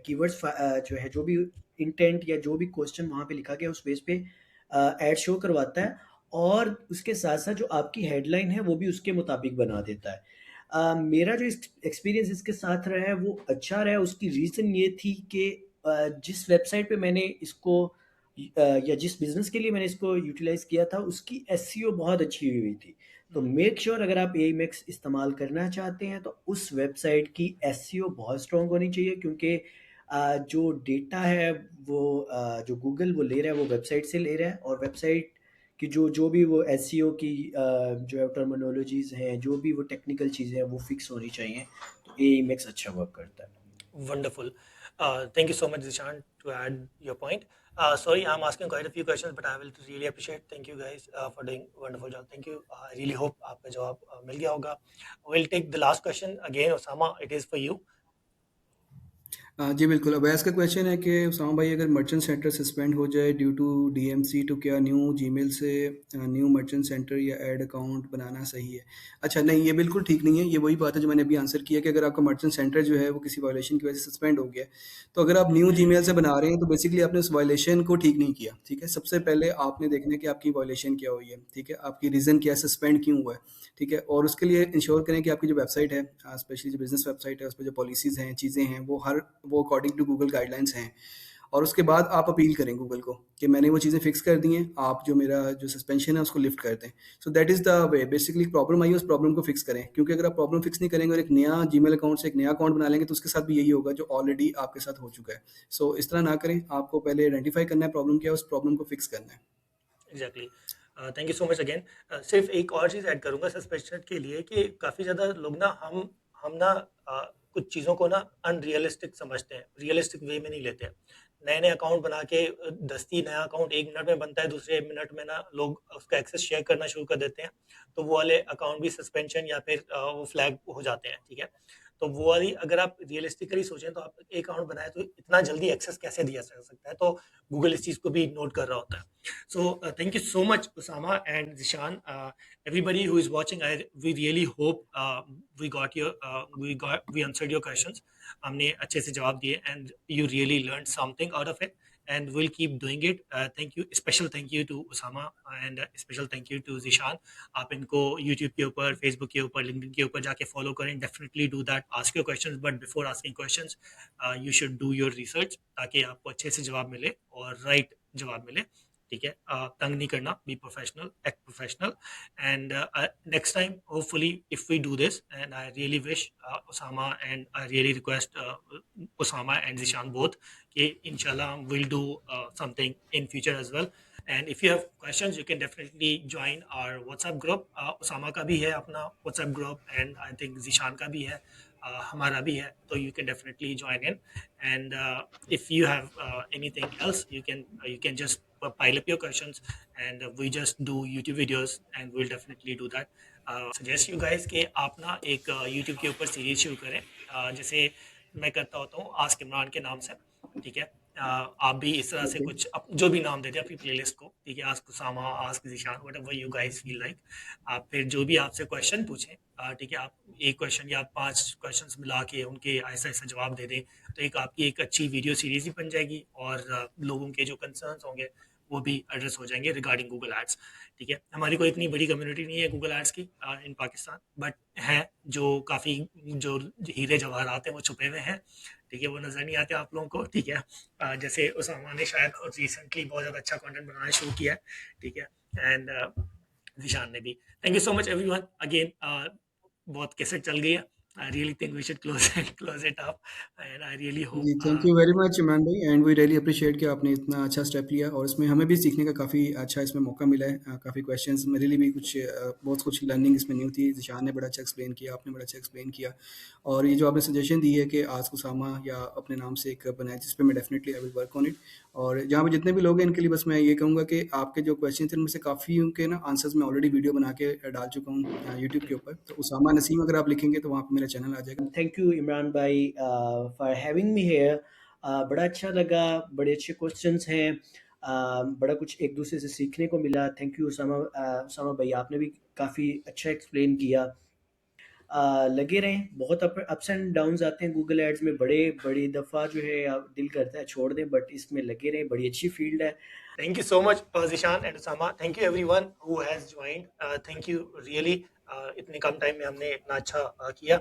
S3: कीवर्ड्स जो है, जो भी इंटेंट या जो भी क्वेश्चन वहाँ पे लिखा गया उस बेस पे ऐड शो करवाता है, और उसके साथ साथ जो आपकी हेडलाइन है वो भी उसके मुताबिक बना देता है। मेरा जो एक्सपीरियंस इसके साथ रहा है वो अच्छा रहा है। उसकी रीज़न ये थी कि जिस वेबसाइट पे मैंने इसको या जिस बिज़नेस के लिए मैंने इसको यूटिलाइज़ किया था उसकी एसईओ बहुत अच्छी हुई थी। तो मेक श्योर अगर आप एआई मैक्स इस्तेमाल करना चाहते हैं तो उस वेबसाइट की एसईओ बहुत स्ट्रॉन्ग होनी चाहिए, क्योंकि जो डेटा है वो जो गूगल वो ले रहा है वो वेबसाइट से ले रहा है, और वेबसाइट की जो जो भी वो एसईओ की जो है टर्मिनोलॉजीज हैं, जो भी वो टेक्निकल चीज़ें हैं वो फिक्स होनी चाहिए। तो एआई मैक्स अच्छा वर्क करता है।
S1: Wonderful. Thank you so much, Zishan, to add your point. Sorry, I'm asking quite a few questions, but I will really appreciate. Thank you guys for doing wonderful job. Thank you. I really hope आपका जवाब मिल गया होगा. We'll take the last question again, Osama. It is for you.
S2: जी बिल्कुल। अवैस का question है कि उसामा भाई, अगर मर्चेंट सेंटर सस्पेंड हो जाए ड्यू टू डीएमसी, तो क्या न्यू जीमेल से न्यू मर्चेंट सेंटर या ऐड अकाउंट बनाना सही है? अच्छा, नहीं, ये बिल्कुल ठीक नहीं है। ये वही बात है जो मैंने अभी आंसर किया कि अगर आपका मर्चेंट सेंटर जो है वो किसी वायलेशन की वजह से सस्पेंड हो गया है, तो अगर आप न्यू जीमेल से बना रहे हैं तो बेसिकली आपने उस वायलेशन को ठीक नहीं किया। ठीक है, सबसे पहले आपने देखना है कि आपकी वायलेशन क्या हुई है। ठीक है, आपकी रीज़न क्या है, सस्पेंड क्यों हुआ है। ठीक है, और उसके लिए इंश्योर करें कि आपकी जो वेबसाइट है, स्पेशली जो बिजनेस वेबसाइट है, उस पर जो पॉलिसीज़ हैं, चीज़ें हैं, वो अकॉर्डिंग टू गूगल गाइडलाइंस हैं। और उसके बाद आप अपील करें गूगल को कि मैंने वो चीज़ें फिक्स कर दी हैं, आप जो मेरा जो सस्पेंशन है उसको लिफ्ट कर दें। So that is the way. Basically problem आई है, उस प्रॉब्लम को फिक्स करें, क्योंकि अगर आप प्रॉब्लम फिक्स नहीं करेंगे और एक नया जीमेल अकाउंट से एक नया अकाउंट बना लेंगे तो उसके साथ भी यही होगा जो ऑलरेडी आपके साथ हो चुका है। सो इस तरह ना करें, आपको पहले आइडेंटिफाई करना है प्रॉब्लम क्या है, उस प्रॉब्लम को फिक्स करना है।
S1: Exactly. Thank you so much again. सिर्फ एक और चीज़ ऐड करूंगा सस्पेंशन के लिए कि काफ़ी ज़्यादा लोग ना हम ना कुछ चीज़ों को ना अनरियलिस्टिक समझते हैं, रियलिस्टिक वे में नहीं लेते हैं। नए नए अकाउंट बना के दस्ती नया अकाउंट 1 मिनट में बनता है, दूसरे मिनट में ना लोग उसका एक्सेस शेयर करना शुरू कर देते हैं, तो वो वाले अकाउंट भी सस्पेंशन या फिर वो फ्लैग हो जाते हैं। ठीक है, तो वो वाली अगर आप रियलिस्टिकली सोचें तो आप एक अकाउंट बनाए तो इतना जल्दी एक्सेस कैसे दिया जा सकता है, तो गूगल इस चीज़ को भी नोट कर रहा होता है। So thank you so much, Osama and Zishan. Everybody who is watching, we really hope we answered your questions. हमने अच्छे से जवाब दिए and you really learned something out of it, and we'll keep doing it. Thank you, special thank you to Osama and special thank you to Zishan. आप इनको YouTube के ऊपर, Facebook के ऊपर, LinkedIn के ऊपर जाके follow करें. Definitely do that. Ask your questions, but before asking questions, you should do your research ताकि आपको अच्छे से जवाब मिले और right जवाब मिले. ठीक है, तंग नहीं करना, be professional, act professional, and next time hopefully if we do this, and I really wish Osama and I really request Osama and Zishan both कि इंशाल्लाह we'll do something in future as well. And if you have questions you can definitely join our WhatsApp group. Osama का भी है अपना WhatsApp group and I think Zishan का भी है, हमारा भी है, तो you can definitely join in. And if you have anything else you can just pile up your questions and we just do YouTube videos and we'll definitely do that. Suggest you guys कि आप ना एक YouTube के ऊपर series शुरू करें, जैसे मैं करता होता हूँ आस्क इमरान के नाम से। ठीक है, आप भी इस तरह से
S2: ओके।
S1: कुछ जो भी नाम देते हैं अपनी प्लेलिस्ट को, ठीक है, ask Usama, ask Zeeshan, whatever you guys feel like. आप फिर जो भी आपसे क्वेश्चन पूछें, ठीक है, आप एक क्वेश्चन या 5 क्वेश्चंस मिला के उनके ऐसा-ऐसा जवाब दे दें, तो एक आपकी एक अच्छी वीडियो सीरीज़ भी बन जाएगी और लोगों के जो कंसर्न्स होंगे वो भी एड्रेस हो जाएँगे रिगार्डिंग गूगल एड्स, ठीक है। हमारी कोई इतनी बड़ी कम्युनिटी नहीं है गूगल एड्स की इन पाकिस्तान, बट हैं जो काफ़ी जो हीरे जवाहरात हैं वो छुपे हुए हैं, ठीक है, वो नज़र नहीं आते आप लोगों को, ठीक है। जैसे उसामा ने शायद रिसेंटली बहुत ज़्यादा अच्छा कंटेंट बनाना शुरू किया है, ठीक है, एंड ज़ीशान ने भी। Thank you so much everyone again. बहुत कैसेट चल गई है। I really think we should close it up and I really
S2: जी,
S1: hope
S2: thank you very much Imran भाई एंड वी रियली अप्रिशिएट कि आपने इतना अच्छा स्टेप लिया और इसमें हमें भी सीखने का काफ़ी अच्छा इसमें मौका मिला है। काफ़ी क्वेश्चंस मेरे लिए भी कुछ बहुत कुछ लर्निंग इसमें न्यू थी। ज़िशान ने बड़ा अच्छा एक्सप्लेन किया, आपने बड़ा अच्छा एक्सप्लेन किया और ये जो आपने सजेशन दी है कि आस्क उसामा या अपने नाम से एक बनाएँ, जिस पे मैं definitely I will work on it. और जहाँ पे जितने भी लोग हैं इनके लिए बस मैं ये कहूँगा कि आपके जो क्वेश्चन थे उनमें से काफ़ी के ना आंसर्स मैं ऑलरेडी वीडियो बना के डाल चुका हूँ यूट्यूब के ऊपर। तो उसामा नसीम अगर आप लिखेंगे तो वहाँ पे मेरा चैनल आ जाएगा।
S3: थैंक यू इमरान भाई फॉर हैविंग मी हेयर। बड़ा अच्छा लगा, बड़े अच्छे क्वेश्चंस हैं, बड़ा कुछ एक दूसरे से सीखने को मिला। थैंक यू उसामा भाई, आपने भी काफ़ी अच्छा एक्सप्लेन किया। लगे रहें, बहुत अप्स एंड डाउन्स आते हैं गूगल एड्स में, बड़ी दफ़ा जो है दिल करता है छोड़ दें, बट इसमें लगे रहें, बड़ी अच्छी फील्ड है।
S1: thank you so much Zishan and Usama. Thank you everyone who has joined. Thank you really, इतने कम टाइम में हमने इतना अच्छा किया।